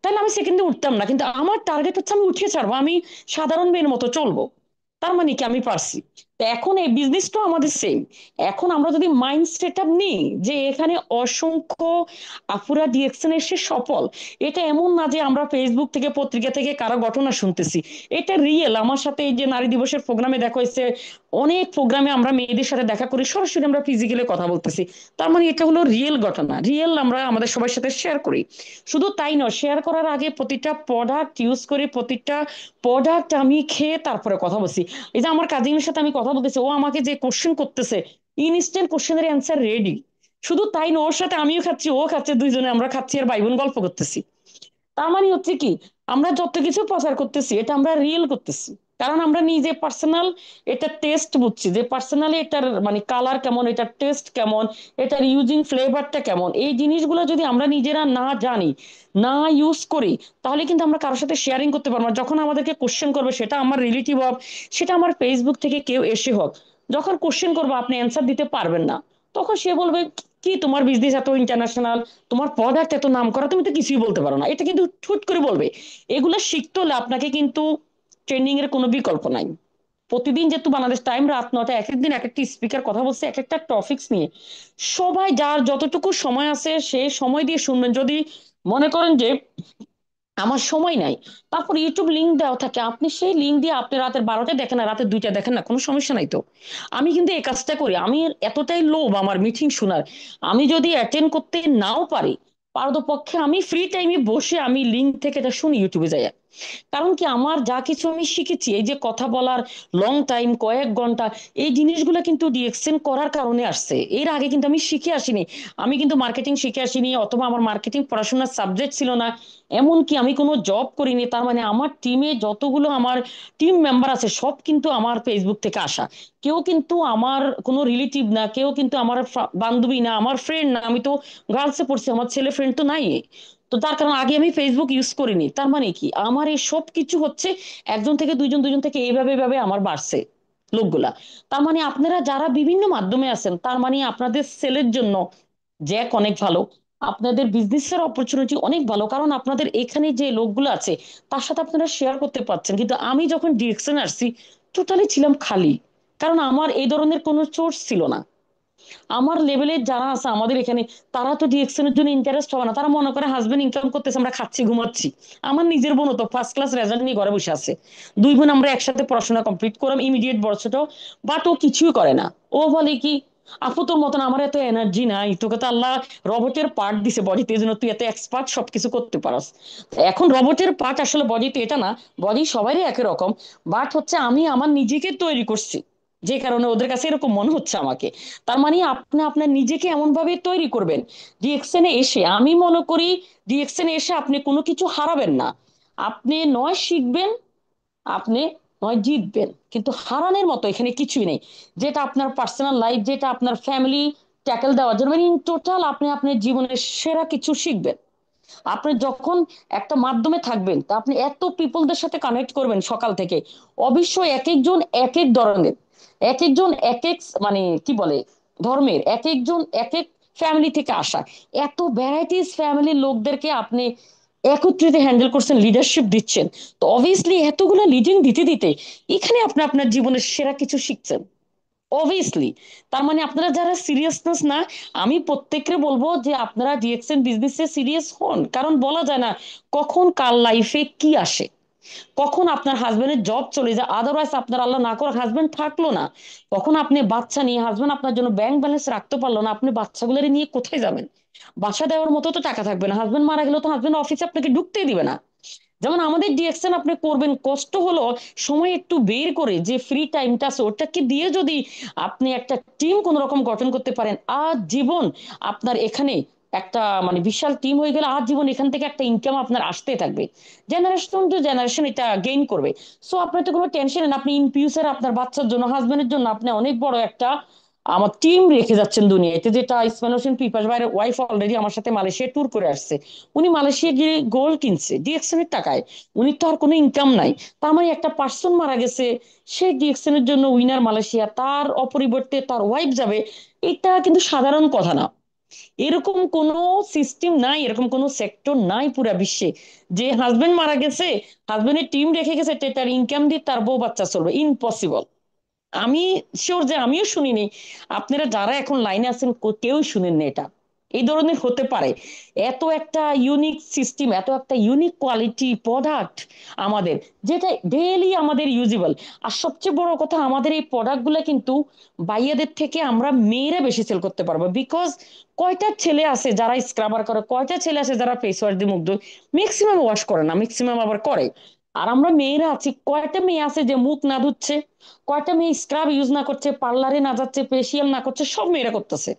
তাহলে আমি সেকেন্ড দিন উঠতাম না। কিন্তু আমার টার্গেট হচ্ছে আমি উঠিয়ে ছাড়বো, আমি সাধারণ মেয়ের মতো চলবো। তার মানে কি, আমি পারছি। তো এখন এই বিজনেসটাও আমাদের সেম। এখন আমরা যদি মাইন্ড সেট আপ নিই যে এখানে অসংখ্য আপুরা ডিএকশন এসে সফল, এটা এমন না যে আমরা ফেসবুক থেকে পত্রিকা থেকে কারো ঘটনা শুনতেছি, এটা রিয়েল। আমার সাথে এই যে নারী দিবসের প্রোগ্রামে দেখা হয়েছে, অনেক প্রোগ্রামে আমরা মেয়েদের সাথে দেখা করি, সরাসরি আমরা ফিজিক্যালি কথা বলতেছি। তার মানে এটা হলো রিয়েল ঘটনা, রিয়েল আমরা আমাদের সবার সাথে শেয়ার করি। শুধু তাই নয়, শেয়ার করার আগে প্রতিটা প্রোডাক্ট ইউজ করে, প্রতিটা প্রোডাক্ট আমি খেয়ে তারপরে কথা বলছি। এই যে আমার কাজিনের সাথে আমি কথা বলতেছি, ও আমাকে যে কোশ্চেন করতেছে, ইনস্ট্যান্ট কোশ্চেনের অ্যান্সার রেডি। শুধু তাই না, ওর সাথে আমিও খাচ্ছি, ও খাচ্ছে, দুইজনে আমরা খাচ্ছি আর ভাই বোন গল্প করতেছি। তার মানে হচ্ছে কি, আমরা যত কিছু প্রচার করতেছি এটা আমরা রিয়েল করতেছি। কারণ আমরা নিজে পার্সোনাল এটা টেস্ট বুঝছি, যে পার্সোনালি এটার মানে কালার কেমন, এটার টেস্ট কেমন, এটার ইউজিং ফ্লেভারটা কেমন, এই জিনিসগুলো যদি আমরা নিজেরা না জানি, না ইউজ করি, তাহলে কিন্তু আমরা কারোর সাথে শেয়ারিং করতে পারবো না। যখন আমাদেরকে কোশ্চেন করবে, সেটা আমার রিলেটিভ হোক, সেটা আমার ফেসবুক থেকে কেউ এসে হোক, যখন কোশ্চেন করবো আপনি অ্যান্সার দিতে পারবেন না, তখন সে বলবে কি তোমার বিজনেস এত ইন্টারন্যাশনাল, তোমার প্রোডাক্ট এত নাম করা, তুমি তো কিছুই বলতে পারো না, এটা কিন্তু ঠুট করে বলবে। এগুলো শিখতে হলে আপনাকে কিন্তু ট্রেনিং এর কোনো বিকল্প নাই। প্রতিদিন যেহেতু বাংলাদেশ টাইম রাত 9টা, এক এক দিন এক একটা স্পিকার কথা বলছে এক একটা টপিকস নিয়ে। সবাই যার যতটুকু সময় আছে সে সময় দিয়ে শুনবেন। যদি মনে করেন যে আমার সময় নাই, তারপর ইউটিউব লিঙ্ক দেওয়া থাকে, আপনি সেই লিঙ্ক দিয়ে আপনি রাতের 12টায় দেখেন না, রাতের 2টায় দেখেন না, কোনো সমস্যা নাই তো। আমি কিন্তু এই কাজটা করি, আমি এতটাই লোভ আমার মিটিং শোনার, আমি যদি অ্যাটেন্ড করতে নাও পারি, পারতপক্ষে আমি ফ্রি টাইমে বসে আমি লিঙ্ক থেকে এটা শুনি ইউটিউবে যাই। কারণ কি, আমার যা কিছু আমি শিখেছি, এই যে কথা বলার লং টাইম, কয়েক ঘন্টা, এই জিনিসগুলো কিন্তু ডিএক্সএন করার কারণে আসছে। এর আগে কিন্তু আমি শিখে আসিনি। আমি কিন্তু মার্কেটিং শিখে আসিনি, অথবা আমার মার্কেটিং পড়াশোনার সাবজেক্ট ছিল না, এমনকি আমি কোনো জব করিনি। তার মানে আমার টিমে যতগুলো আমার টিম মেম্বার আছে সব কিন্তু আমার ফেসবুক থেকে আসা। কেউ কিন্তু আমার কোনো রিলেটিভ না, কেউ কিন্তু আমার বান্ধবী না, আমার ফ্রেন্ড না। আমি তো গার্লসে পড়ছি, আমার ছেলে ফ্রেন্ড তো নাই। তো তার কারণ আগে আমি ফেসবুক ইউজ করিনি। তার মানে কি, আমার এই সব কিছু হচ্ছে একজন থেকে দুইজন, দুইজন থেকে এইভাবে এইভাবে আমার বাড়ছে লোকগুলা। তার মানে আপনারা যারা বিভিন্ন মাধ্যমে আছেন, তার মানে আপনাদের সেলের জন্য জ্যাক অনেক ভালো, আপনাদের বিজনেসের অপরচুনিটি অনেক ভালো, কারণ আপনাদের এখানে যে লোকগুলো আছে তার সাথে আপনারা শেয়ার করতে পারছেন। কিন্তু আমি যখন ডিরেকশন আসছি, টোটালি ছিলাম খালি, কারণ আমার এই ধরনের কোনো সোর্স ছিল না। আমার লেভেলের যারা আছে আমাদের এখানে, তারা তো ডিএকশনের জন্য ইন্টারেস্ট হবে না। তারা মনে করে হাজবেন্ড ইনকাম করতেছে, আমরা খাচ্ছি ঘুমাচ্ছি। আমার নিজের বোনও তো ফার্স্ট ক্লাস রেজাল্ট নিয়ে ঘরে বসে আছে। দুই বোন আমরা একসাথে পড়াশোনা কমপ্লিট করলাম, ইমিডিয়েট বড় ছোট, বাট ও কিছুই করে না। ও বলে কি, আপু তোর মতন আমার এত এনার্জি নাই, তোকে তো আল্লাহ রবটের পার্ট দিছে বডিতে, এই জন্য তুই এত এক্সপার্ট, সবকিছু করতে পারস। এখন রবটের পার্ট আসলে বডিতে এটা না, বডি সবারই একই রকম, বাট হচ্ছে আমি আমার নিজেকে তৈরি করছি। যে কারণে ওদের কাছে এরকম মনে হচ্ছে আমাকে। তার মানে আপনি আপনার নিজেকে এমন ভাবে তৈরি করবেন, ডিএক্সএনে এসে আমি মনে করি ডিএক্সএনে এসে আপনি কোনো কিছু হারাবেন না। আপনি নয় শিখবেন, আপনি নয় জিতবেন, কিন্তু হারানোর মতো এখানে কিছুই নেই। যেটা আপনার পার্সোনাল লাইফ, যেটা আপনার ফ্যামিলি ট্যাকেল দেওয়ার জন্য, মানে ইন টোটাল আপনি আপনার জীবনের সেরা কিছু শিখবেন। আপনি যখন একটা মাধ্যমে থাকবেন তা আপনি এত পিপলদের সাথে কানেক্ট করবেন সকাল থেকে। অবশ্যই এক একজন এক এক ধরনের, এক একজন এক এক মানে কি বলে ধর্মের, এক একজন এক এক ফ্যামিলি থেকে আসা। এত ভ্যারাইটিস ফ্যামিলির লোকদেরকে আপনি একত্রিত হ্যান্ডেল করছেন, লিডারশিপ দিচ্ছেন। তো অবভিয়াসলি এতগুলো লিডিং দিতে দিতে এখানে আপনি আপনার জীবনের সেরা কিছু শিখছেন অবভিয়াসলি। তার মানে আপনারা যারা সিরিয়াসনেস না, আমি প্রত্যেককে বলবো যে আপনারা ডিএক্সএন বিজনেসে সিরিয়াস হন, কারণ বলা যায় না কখন কার লাইফে কি আসে, কখন আপনার হাজবেন্ডের জব চলে যায়, আদারওয়াইজ আপনার আল্লাহ না করে হাজবেন্ড থাকলো না, কখন আপনি বাচ্চা নিয়ে হাজবেন্ড আপনার জন্য ব্যাংক ব্যালেন্স রাখতে পারলো না, আপনি বাচ্চাগুলোর নিয়ে কোথায় যাবেন? বাসা দেওয়ার মতো তো টাকা থাকবে না, হাজবেন্ড মারা গেলে তো হাজবেন্ড অফিসে আপনাকে ঢুকতেই দিবে না। যেমন আমাদের ডিএকশন আপনি করবেন, কষ্ট হলো সময় একটু বের করে যে ফ্রি টাইমটা আছে ওটাকে দিয়ে যদি আপনি একটা টিম কোন রকম গঠন করতে পারেন, আজ জীবন আপনার এখানে একটা মানে বিশাল টিম হয়ে গেলে আজ জীবন এখান থেকে একটা ইনকাম আপনার আসতে থাকবে, জেনারেশন টু জেনারেশন এটা গেইন করবে। সো আপনার তো কোনো টেনশন নেই, আপনি ইন ফিউচার আপনার বাচ্চার জন্য হাজবেন্ডের জন্য আপনি অনেক বড় একটা আমার টিম রেখে যাচ্ছেন দুনিয়াতে। যেটা ইসমাইল হোসেন পিপাস ভাইয়ের ওয়াইফ অলরেডি আমার সাথে মালয়েশিয়া ট্যুর করে আসছে। উনি মালয়েশিয়া গিয়ে গোল্ড কিনছে ডিএক্সএন এর টাকায়। উনি তো আর কোনো ইনকাম নাই। তার মানে একটা পার্সন মারা গেছে, সে ডিএক্সএন এর জন্য উইনার মালয়েশিয়া, তার অপরিবর্তে তার ওয়াইফ যাবে, এটা কিন্তু সাধারণ কথা না। এরকম কোনো সিস্টেম নাই, এরকম কোনো সেক্টর নাই পুরা বিশ্বে যে হাজবেন্ড মারা গেছে, হাজবেন্ডের টিম রেখে গেছে, তার ইনকাম দিয়ে তার বউ বাচ্চা চলবে, ইম্পসিবল। আমি শিওর যে আমিও শুনিনি, আপনারা যারা এখন লাইনে আছেন কেউই শুনেন না এটা এই ধরনের হতে পারে। এত একটা ইউনিক সিস্টেম, এত একটা ইউনিক কোয়ালিটি প্রোডাক্ট আমাদের, যেটা ডেইলি আমাদের ইউজেবল। আর সবচেয়ে বড় কথা, আমাদের এই প্রোডাক্ট গুলা কিন্তু বাইয়াদের থেকে আমরা মেয়েরা বেশি সেল করতে পারবো, বিকজ কয়টা ছেলে আছে যারা স্ক্রাবার করে, কয়টা ছেলে আছে যারা ফেস ওয়াশ দিয়ে মুখ ধোয়? ম্যাক্সিমাম ওয়াশ করে না, ম্যাক্সিমাম আবার করে। আর আমরা মেয়েরা আছি, কয়টা মেয়ে আছে যে মুখ না ধুচ্ছে, কয়টা মেয়ে স্ক্রাব ইউজ না করছে, পার্লারে না যাচ্ছে, ফেসিয়াল না করছে? সব মেয়েরা করতেছে,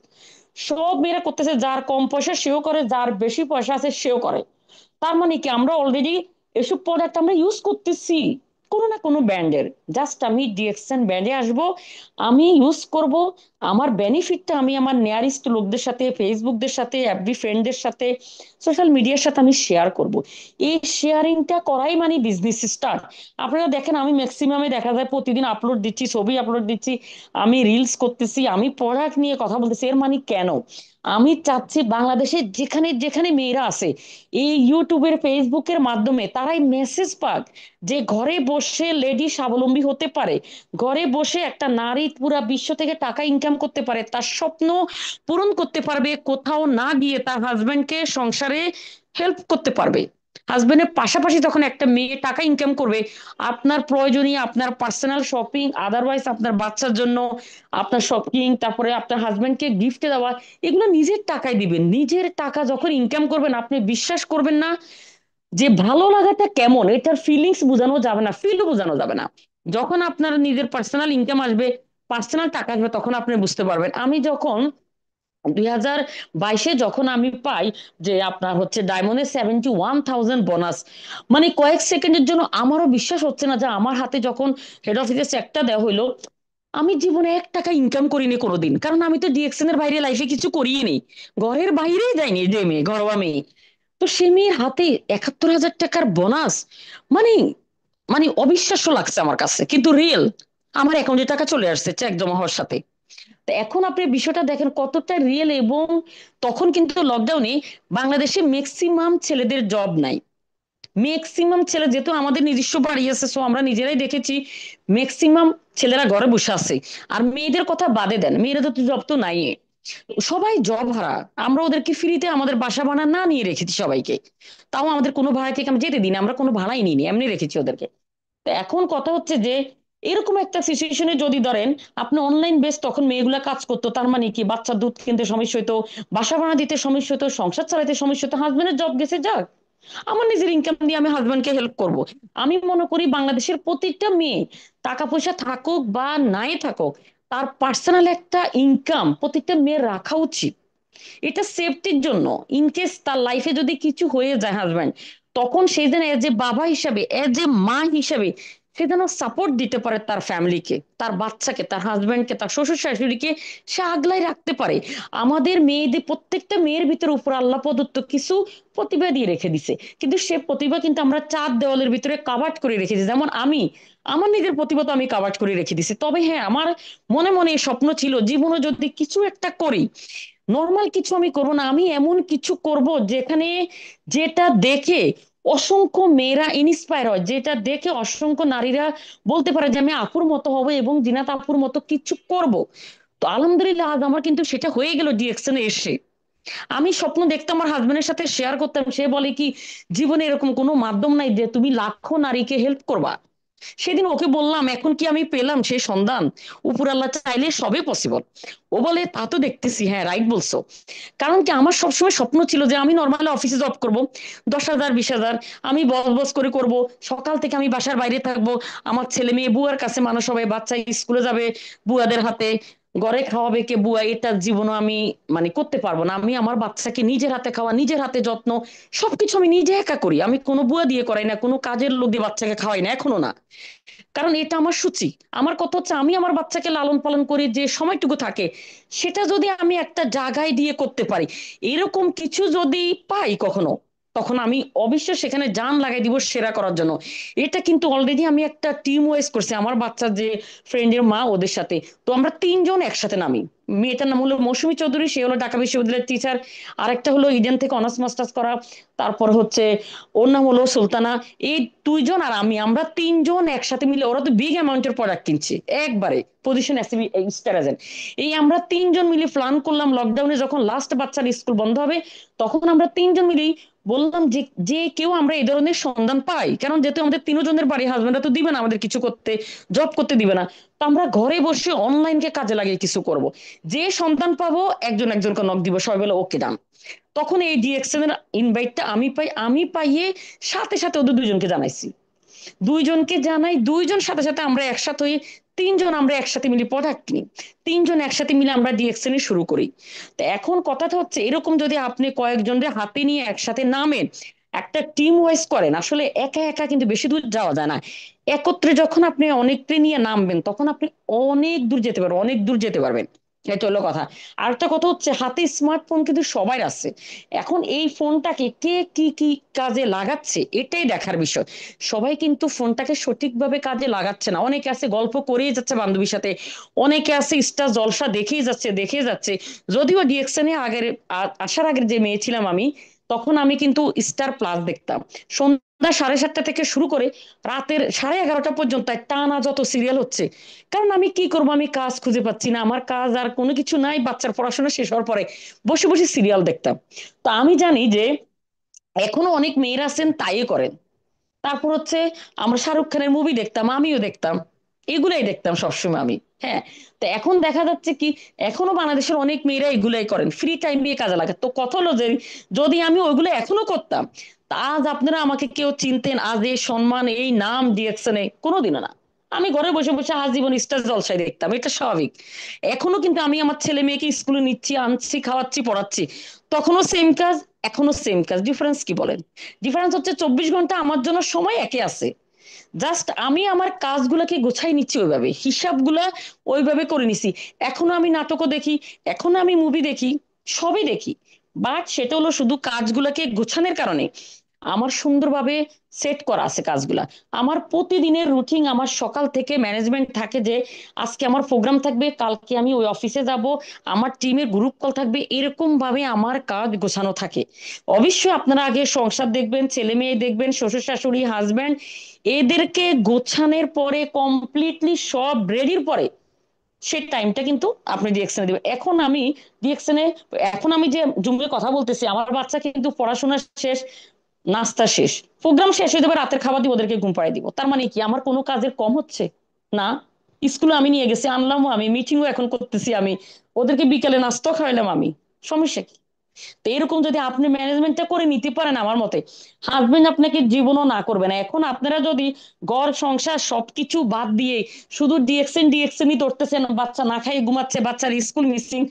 সব মেয়েরা করতেছে। যার কম পয়সা সেও করে, যার বেশি পয়সা আছে সেও করে। তার মানে কি আমরা অলরেডি এসব প্রোডাক্ট আমরা ইউজ করতেছি কোনো না কোনো ব্র্যান্ডের। জাস্ট আমি ডিএক্সএন ব্র্যান্ডে আসব, আমি ইউজ করব, আমার বেনিফিটটা আমি আমার নিয়ারেস্ট লোকদের সাথে, ফেসবুকদের সাথে, এফবি ফ্রেন্ডদের সাথে, সোশ্যাল মিডিয়ার সাথে আমি শেয়ার করব। এই শেয়ারিংটা করাই মানে বিজনেস স্টার্ট। আপনারা দেখেন আমি ম্যাক্সিমামে দেখা যায় প্রতিদিন আপলোড দিচ্ছি, ছবি আপলোড দিচ্ছি, আমি রিলস করতেছি, আমি প্রোডাক্ট নিয়ে কথা বলতেছি। এর মানে কেন? আমি চাচ্ছি বাংলাদেশে যেখানে যেখানে মেয়েরা আছে এই ইউটিউবের ফেসবুকের মাধ্যমে তারাই মেসেজ পাক যে ঘরে বসে লেডি স্বাবলম্বী হতে পারে, ঘরে বসে একটা নারী পুরা বিশ্ব থেকে টাকা ইনকাম করতে পারে, তার স্বপ্ন পূরণ করতে পারবে, কোথাও না গিয়ে তার হাজবেন্ডকে সংসারে হেল্প করতে পারবে। হাজবেন্ডের পাশাপাশি যখন একটা মেয়ে টাকা ইনকাম করবে, আপনার প্রয়োজনীয় আপনার পার্সোনাল শপিং, আদারওয়াইজ আপনার বাচ্চার জন্য আপনার শপিং, তারপরে আপনার হাজবেন্ডকে গিফট দেওয়া, এগুলো নিজের টাকায় দিবেন। নিজের টাকা যখন ইনকাম করবেন আপনি বিশ্বাস করবেন না যে ভালো লাগাটা কেমন, এটার ফিলিংস বোঝানো যাবে না, ফিলও বোঝানো যাবে না। যখন আপনার নিজের পার্সোনাল ইনকাম আসবে, পার্সোনাল টাকা আসবে, তখন আপনি বুঝতে পারবেন। আমি যখন 2022-এ যখন আমি পাই যে আপনার হচ্ছে ডায়মন্ডে 71,000 বোনাস, মানে কয়েক সেকেন্ডের জন্য আমারও বিশ্বাস হচ্ছে না যে আমার হাতে যখন হেড অফিসে চেকটা দেওয়া হইলো। আমি জীবনে 1 টাকা ইনকাম করিনি কোনোদিন, কারণ আমি তো ডিএক্সএন এর বাইরে লাইফে কিছু করিই নি, ঘরের বাইরেই যাইনি, যে মেয়ে ঘরোয়া মেয়ে। তো সে মেয়ের হাতে 71,000 টাকার বোনাস, মানে মানে অবিশ্বাস্য লাগছে আমার কাছে, কিন্তু রিয়েল। আমার অ্যাকাউন্টে টাকা চলে আসছে চেক জমা হওয়ার সাথে। তো এখন আপনি বিষয়টা দেখেন কতটা রিয়েল। এবং তখন কিন্তু লকডাউনে বাংলাদেশে ম্যাক্সিমাম ছেলেদের জব নাই, ম্যাক্সিমাম ছেলে, যেহেতু আমাদের নিজস্ব বাড়ি আছে সো আমরা নিজেরাই দেখেছি ম্যাক্সিমাম ছেলেরা ঘরে বসে আছে। আর মেয়েদের কথা বাদে দেন, মেয়েরা তো জব তো নাই, সবাই জব হারা। আমরা ওদেরকে ফ্রিতে আমাদের বাসা ভাড়া না নিয়ে রেখেছি সবাইকে, তাও আমাদের কোনো ভাড়া থেকে আমরা যেতে দিই না, আমরা কোনো ভাড়াই নিইনি, এমনি রেখেছি ওদেরকে। তো এখন কথা হচ্ছে যে এরকম একটা সিচুয়েশনে যদি ধরেন আপনি অনলাইন বেস, তখন মেয়েগুলা কাজ করতো, তার মানে কি বাচ্চার দুধ কিনতে সমস্যা হতো, বাসা ভাড়া দিতে সমস্যা হতো, সংসার চালাতে সমস্যা হতো, হাজবেন্ডের জব গেছে যাক, আমার নিজের ইনকাম দিয়ে আমি হাজবেন্ডকে হেল্প করব। আমি মনে করি বাংলাদেশের প্রত্যেকটা মেয়ে, টাকা পয়সা থাকুক বা নাই থাকুক, তার পার্সোনাল একটা ইনকাম প্রত্যেকটা মেয়ের রাখা উচিত। এটা সেফটির জন্য। ইনকেস তার লাইফে যদি কিছু হয়ে যায় হাজব্যান্ড, তখন সে যেন এজ এ বাবা হিসাবে, এজ এ মা হিসাবে সে যেন সাপোর্ট দিতে পারে তার ফ্যামিলিকে, তার বাচ্চাকে, তার হাজব্যান্ডকে, তার শ্বশুর শাশুড়িকে সে আগলাই রাখতে পারে। আমাদের মেয়েদের, প্রত্যেকটা মেয়ের ভিতরে উপর আল্লাহ প্রদত্ত কিছু প্রতিভা দিয়ে রেখে দিছে, কিন্তু সে প্রতিভা কিন্তু আমরা চার দেওয়ালের ভিতরে কাভার্ড করে রেখেছি। যেমন আমি আমার নিজের প্রতিভা তো আমি কাভার্ড করে রেখে দিছি, তবে হ্যাঁ আমার মনে মনে এই স্বপ্ন ছিল জীবনে যদি কিছু একটা করি, নর্মাল কিছু আমি করবো না, আমি এমন কিছু করব যেখানে, যেটা দেখে অসংখ্য মেয়েরা ইন্সপায়ার হয়, যেটা দেখে অসংখ্য নারীরা বলতে পারে যে আমি আপুর মতো হব এবং জিনাত আপুর মতো কিছু করব। তো আলহামদুলিল্লাহ আজ আমার কিন্তু সেটা হয়ে গেল ডিএকশনে এসে। আমি স্বপ্ন দেখতাম, আমার হাজবেন্ডের সাথে শেয়ার করতাম, সে বলে কি জীবনে এরকম কোনো মাধ্যম নাই যে তুমি লাখো নারীকে হেল্প করবা। সেদিন ওকে বললাম এখন কি আমি পেলাম সেই সন্ধান? উপর আল্লাহ চাইলে সবই পসিবল। ও বলে তা তো দেখতেছি, হ্যাঁ রাইট বলছো। কারণ কি আমার সবসময় স্বপ্ন ছিল যে আমি নর্মালি অফিসে জব করব, 10,000 20,000 আমি বস বস করে করব, সকাল থেকে আমি বাসার বাইরে থাকবো, আমার ছেলে মেয়ে বুয়ার কাছে মানুষ হবে, বাচ্চা স্কুলে যাবে বুয়াদের হাতে, ঘরে খাওয়াবে কে বুয়া। এটা জীবনও আমি মানে করতে পারবো না। আমি আমার বাচ্চাকে নিজের হাতে খাওয়া, নিজের হাতে যত্ন, সবকিছু আমি নিজে একা করি। আমি কোনো বুয়া দিয়ে করাই না, কোনো কাজের লোক দিয়ে বাচ্চাকে খাওয়াই না, এখনো না। কারণ এটা আমার সূচি। আমার কথা হচ্ছে আমি আমার বাচ্চাকে লালন পালন করি, যে সময়টুকু থাকে সেটা যদি আমি একটা জায়গায় দিয়ে করতে পারি, এরকম কিছু যদি পাই কখনো, তখন আমি অবশ্যই সেখানে জান লাগাই দিব সেরা করার জন্য। এটা কিন্তু অলরেডি আমি একটা টিম ওয়াইজ করছি আমার বাচ্চার যে ফ্রেন্ডের মা ওদের সাথে। তো আমরা তিনজন একসাথে নামি। মেয়েটার নাম হলো মৌসুমী চৌধুরী, সে হলো ঢাকা বিশ্ববিদ্যালয়ের টিচার। আরেকটা হলো ইডেন থেকে অনার্স মাস্টার্স করা। তারপর হচ্ছে ওর নাম হলো সুলতানা। এই দুইজন আর আমি, আমরা তিনজন একসাথে মিলে, ওরা তো বিগ অ্যামাউন্টের প্রোডাক্ট কিনছে একবারে, পজিশন স্টার এজেন্ট। এই আমরা তিনজন মিলে প্ল্যান করলাম, লকডাউনে যখন লাস্ট বাচ্চার স্কুল বন্ধ হবে, তখন আমরা তিনজন মিলেই বললাম যে যে কেউ আমরা এই ধরনের সন্ধান পাই, কারণ যেহেতু আমাদের তিনজনের বাড়ি, হাজবেন্ডরা তো দিবে না আমাদের কিছু করতে, জব করতে দিবে না। তো আমরা ঘরে বসে অনলাইনকে কাজে লাগিয়ে কিছু করব। যে সন্তান পাবো একজন একজনকে নক দিব, সবাই বলে ওকে ডান। তখন এই ডিএক্সএন এর ইনভাইটটা আমি পাই, আমি পাইয়ে সাথে সাথে ওদের দুইজনকে জানাইছি। দুইজনকে জানাই, দুইজন সাথে সাথে আমরা একসাথে হয়ে তিনজন আমরা একসাথে মিলে প্রোডাক্ট কিনি। তিনজন একসাথে মিলে আমরা ডিএক্সএন শুরু করি। তো এখন কথাটা হচ্ছে এরকম, যদি আপনি কয়েকজনের হাতে নিয়ে একসাথে নামেন, একটা টিম ওয়াইজ করেন, আসলে একা একা কিন্তু বেশি দূর যাওয়া যায় না। একত্রে যখন আপনি অনেককে নিয়ে নামবেন, তখন আপনি অনেক দূর যেতে পারবেন, অনেক দূর যেতে পারবেন। এটা হলো কথা। আর একটা কথা হচ্ছে হাতে স্মার্টফোন কিন্তু সবার আছে। এখন এই ফোনটাকে কে কি কি কাজে লাগাচ্ছে এটাই দেখার বিষয়। সবাই কিন্তু ফোনটাকে সঠিকভাবে কাজে লাগাচ্ছে না। অনেকে আছে গল্প করেই যাচ্ছে বান্ধবীর সাথে, অনেকে আছে স্টার জলসা দেখেই যাচ্ছে দেখে যাচ্ছে। যদিও ডিএকশনে আগের আসার আগের যে মেয়ে ছিলাম আমি, তখন আমি কিন্তু স্টার প্লাস দেখতাম। সন্ধ্যা 7:30 থেকে শুরু করে রাতের 11:30 পর্যন্ত টানা যত সিরিয়াল হচ্ছে। কারণ আমি কি করবো, আমি কাজ খুঁজে পাচ্ছি না, আমার কাজ আর কোনো কিছু নাই, বাচ্চার পড়াশোনা শেষ হওয়ার পরে বসে বসে সিরিয়াল দেখতাম। তো আমি জানি যে এখনো অনেক মেয়েরা আছেন তাই করেন। তারপর হচ্ছে আমরা শাহরুখ খানের মুভি দেখতাম, আমিও দেখতাম, এগুলাই দেখতাম সবসময় আমি। হ্যাঁ। তো এখন দেখা যাচ্ছে কি, এখনো বাংলাদেশের অনেক মেয়েরা এগুলাই করেন, ফ্রি টাইম দিয়ে কাজে লাগে। তো কথা হলো যে যদি আমি ওইগুলো এখনো করতাম, তা আজ আপনারা আমাকে কেউ চিনতেন, আজ এই সম্মান এই নাম ডিরেকশনে কোনোদিনও না। আমি ঘরে বসে বসে আজীবন স্টার জলসায় দেখতাম, এটা স্বাভাবিক। এখনো কিন্তু আমি আমার ছেলে মেয়েকে স্কুলে নিচ্ছি, আনছি, খাওয়াচ্ছি, পড়াচ্ছি, তখনও সেম কাজ, এখনো সেম কাজ। ডিফারেন্স কি বলেন? ডিফারেন্স হচ্ছে 24 ঘন্টা আমার জন্য সময় একে আছে। জাস্ট আমি আমার কাজগুলোকে গোছাই নিচ্ছি, ওইভাবে হিসাবগুলা ওইভাবে করে নিছি। এখনো আমি নাটকও দেখি, এখনো আমি মুভি দেখি, সবই দেখি। বাট সেটা হলো শুধু কাজগুলোকে গোছানোর কারণে আমার সুন্দরভাবে সেট করা আছে কাজগুলা। আমার প্রতিদিনের রুটিন, আমার সকাল থেকে ম্যানেজমেন্ট থাকে যে আজকে আমার প্রোগ্রাম থাকবে, কালকে আমি ওই অফিসে যাব, আমার টিমের গ্রুপ কল থাকবে, এরকম ভাবে আমার কাজ গোছানো থাকে। অবশ্যই আপনারা আগে সংসার দেখবেন, ছেলে মেয়ে দেখবেন, শ্বশুর শাশুড়ি হাজবেন্ড, এদেরকে গোছানোর পরে কমপ্লিটলি সব রেডির পরে সেই টাইমটা কিন্তু আপনি ডিএকশনে দিবেন। এখন আমি ডিএকশনে, এখন আমি যে জুমে কথা বলতেছি, আমার বাচ্চা কিন্তু পড়াশোনা শেষ, নাস্তা শেষ, প্রোগ্রাম শেষ হয়ে যাবে, রাতের খাবার দিয়ে ওদেরকে ঘুম পাড়িয়ে দিব। তার মানে কি আমার কোনো কাজের কম হচ্ছে? না। স্কুলে আমি নিয়ে গেছি, আনলামও আমি, মিটিংও এখন করতেছি আমি, ওদেরকে বিকেলে নাস্তা খাওয়াইলাম আমি, সমস্যা কি? তো এরকম যদি আপনি ম্যানেজমেন্টটা করে নিতে পারেন, আমার মতে হাজবেন্ড আপনাকে জীবনও না করবে না। এখন আপনারা যদি ঘর সংসার সবকিছু বাদ দিয়ে শুধু ডিএক্সএনই ধরতেছেন, বাচ্চা না খাই ঘুমাচ্ছে, বাচ্চার স্কুল মিসিং,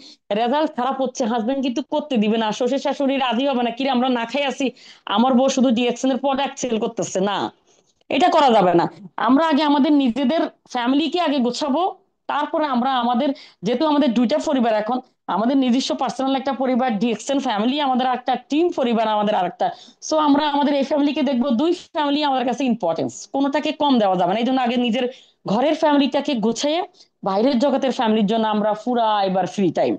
রেজাল্ট খারাপ হচ্ছে, হাজবেন্ড কিন্তু করতে দিবে না, শ্বশুর শাশুড়ি রাজি হবে না, কিরে আমরা না খাই আছি, আমার বউ শুধু ডিএক্সএন এর প্রোডাক্ট সেল করতেছে না, এটা করা যাবে না। আমরা আগে আমাদের নিজেদের ফ্যামিলিকে আগে গোছাবো, তারপরে আমরা আমাদের, যেহেতু আমাদের দুইটা পরিবার এখন, আমাদের নিজস্ব পার্সোনাল একটা পরিবার, ডিএক্সএন ফ্যামিলি আমাদের একটা, টিম পরিবার আমাদের আরেকটা। সো আমরা আমাদের এই ফ্যামিলিকে দেখবো, দুই ফ্যামিলি আমাদের কাছে ইম্পর্টেন্স, কোনোটাকে কম দেওয়া যাবে না। এই জন্য আগে নিজের ঘরের ফ্যামিলিটাকে গুছিয়ে বাইরের জগতের ফ্যামিলির জন্য আমরা পুরা এবার ফ্রি টাইম,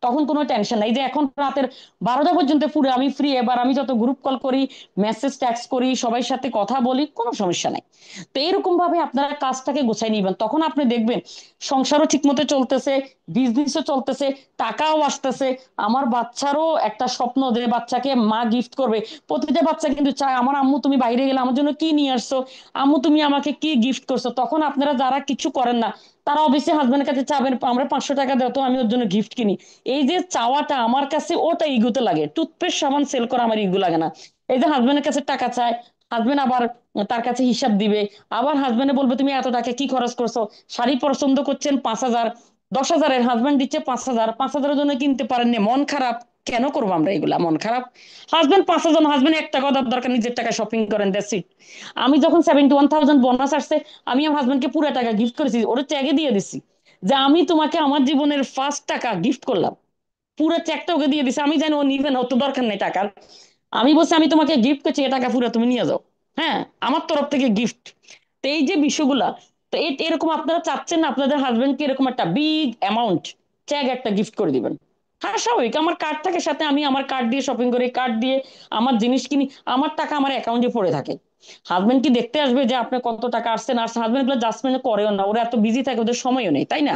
তখন কোনো টেনশন নাই। যে এখন রাতের 12টা পর্যন্ত পুরো আমি ফ্রি, এবার আমি যত গ্রুপ কল করি, মেসেজ ট্যাক্স করি, সবার সাথে কথা বলি, কোনো সমস্যা নাই। তো এরকম ভাবে আপনারা কাজটাকে গোছাই নিবেন, তখন আপনি দেখবেন সংসারও ঠিক মতো চলতেছে, বিজনেসও চলতেছে, টাকাও আসতেছে। আমার বাচ্চারও একটা স্বপ্ন যে বাচ্চাকে মা গিফট করবে, প্রতিটা বাচ্চা কিন্তু চায় আমার আম্মু তুমি বাইরে গেলে আমার জন্য কি নিয়ে আসছো, আম্মু তুমি আমাকে কি গিফট করছো। তখন আপনারা যারা কিছু করেন না, তারা অবশ্যই হাজবেন্ডের কাছে চাবেন আমরা 500 টাকা দাও তো আমি ওর জন্য গিফট কিনি। এই যে চাওয়াটা আমার কাছে ওটা ইগুতে লাগে, টুথপেস্ট সাবান সেল করা আমার ইগু লাগে না। এই যে হাজবেন্ডের কাছে টাকা চায়, হাজবেন্ড আবার তার কাছে হিসাব দিবে, আবার হাজবেন্ডে বলবে তুমি এত টাকা কি খরচ করছো, শাড়ি পছন্দ করছেন 5,000, 10,000-এর হাজবেন্ড দিচ্ছে 5,000, 5,000-এর জন্য কিনতে পারেননি, মন খারাপ। কেন করবো আমরা এগুলা মন খারাপ? হাজবেন্ড 5,000, হাজবেন্ড 1 টাকা দেওয়ার দরকার, নিজের টাকা শপিং করেন, দ্যাটস ইট। আমি যখন 71,000 বোনাস আসছে, আমি আমার হাজবেন্ডকে পুরো টাকা গিফট করেছি, ওরে ট্যাগে দিয়ে দিছি যে আমি তোমাকে আমার জীবনের ফার্স্ট টাকা গিফট করলাম, পুরো চেকটা ওকে দিয়ে দিছে। আমি জানি ও নিবে না, ওর তো দরকার নেই টাকার। আমি বলছি আমি তোমাকে গিফট করছি, এ টাকা পুরো তুমি নিয়ে যাও, হ্যাঁ আমার তরফ থেকে গিফট। তো এই যে বিষয়গুলা, তো এরকম আপনারা চাচ্ছেন না আপনাদের হাজবেন্ডকে এরকম একটা বিগ অ্যামাউন্ট চেক একটা গিফট করে দিবেন? হ্যাঁ স্বাভাবিক, আমার কার্ড থাকে সাথে, আমি আমার কার্ড দিয়ে শপিং করি, কার্ড দিয়ে আমার জিনিস কিনি, আমার টাকা আমার অ্যাকাউন্টে পড়ে থাকে। হাজবেন্ড কি দেখতে আসবে যে আপনার কত টাকা আসছে না আসছে? হাজবেন্ড গুলো জাজমেন্ট করেও না, ওরা এত বিজি থাকে, ওদের সময়ও নেই, তাই না?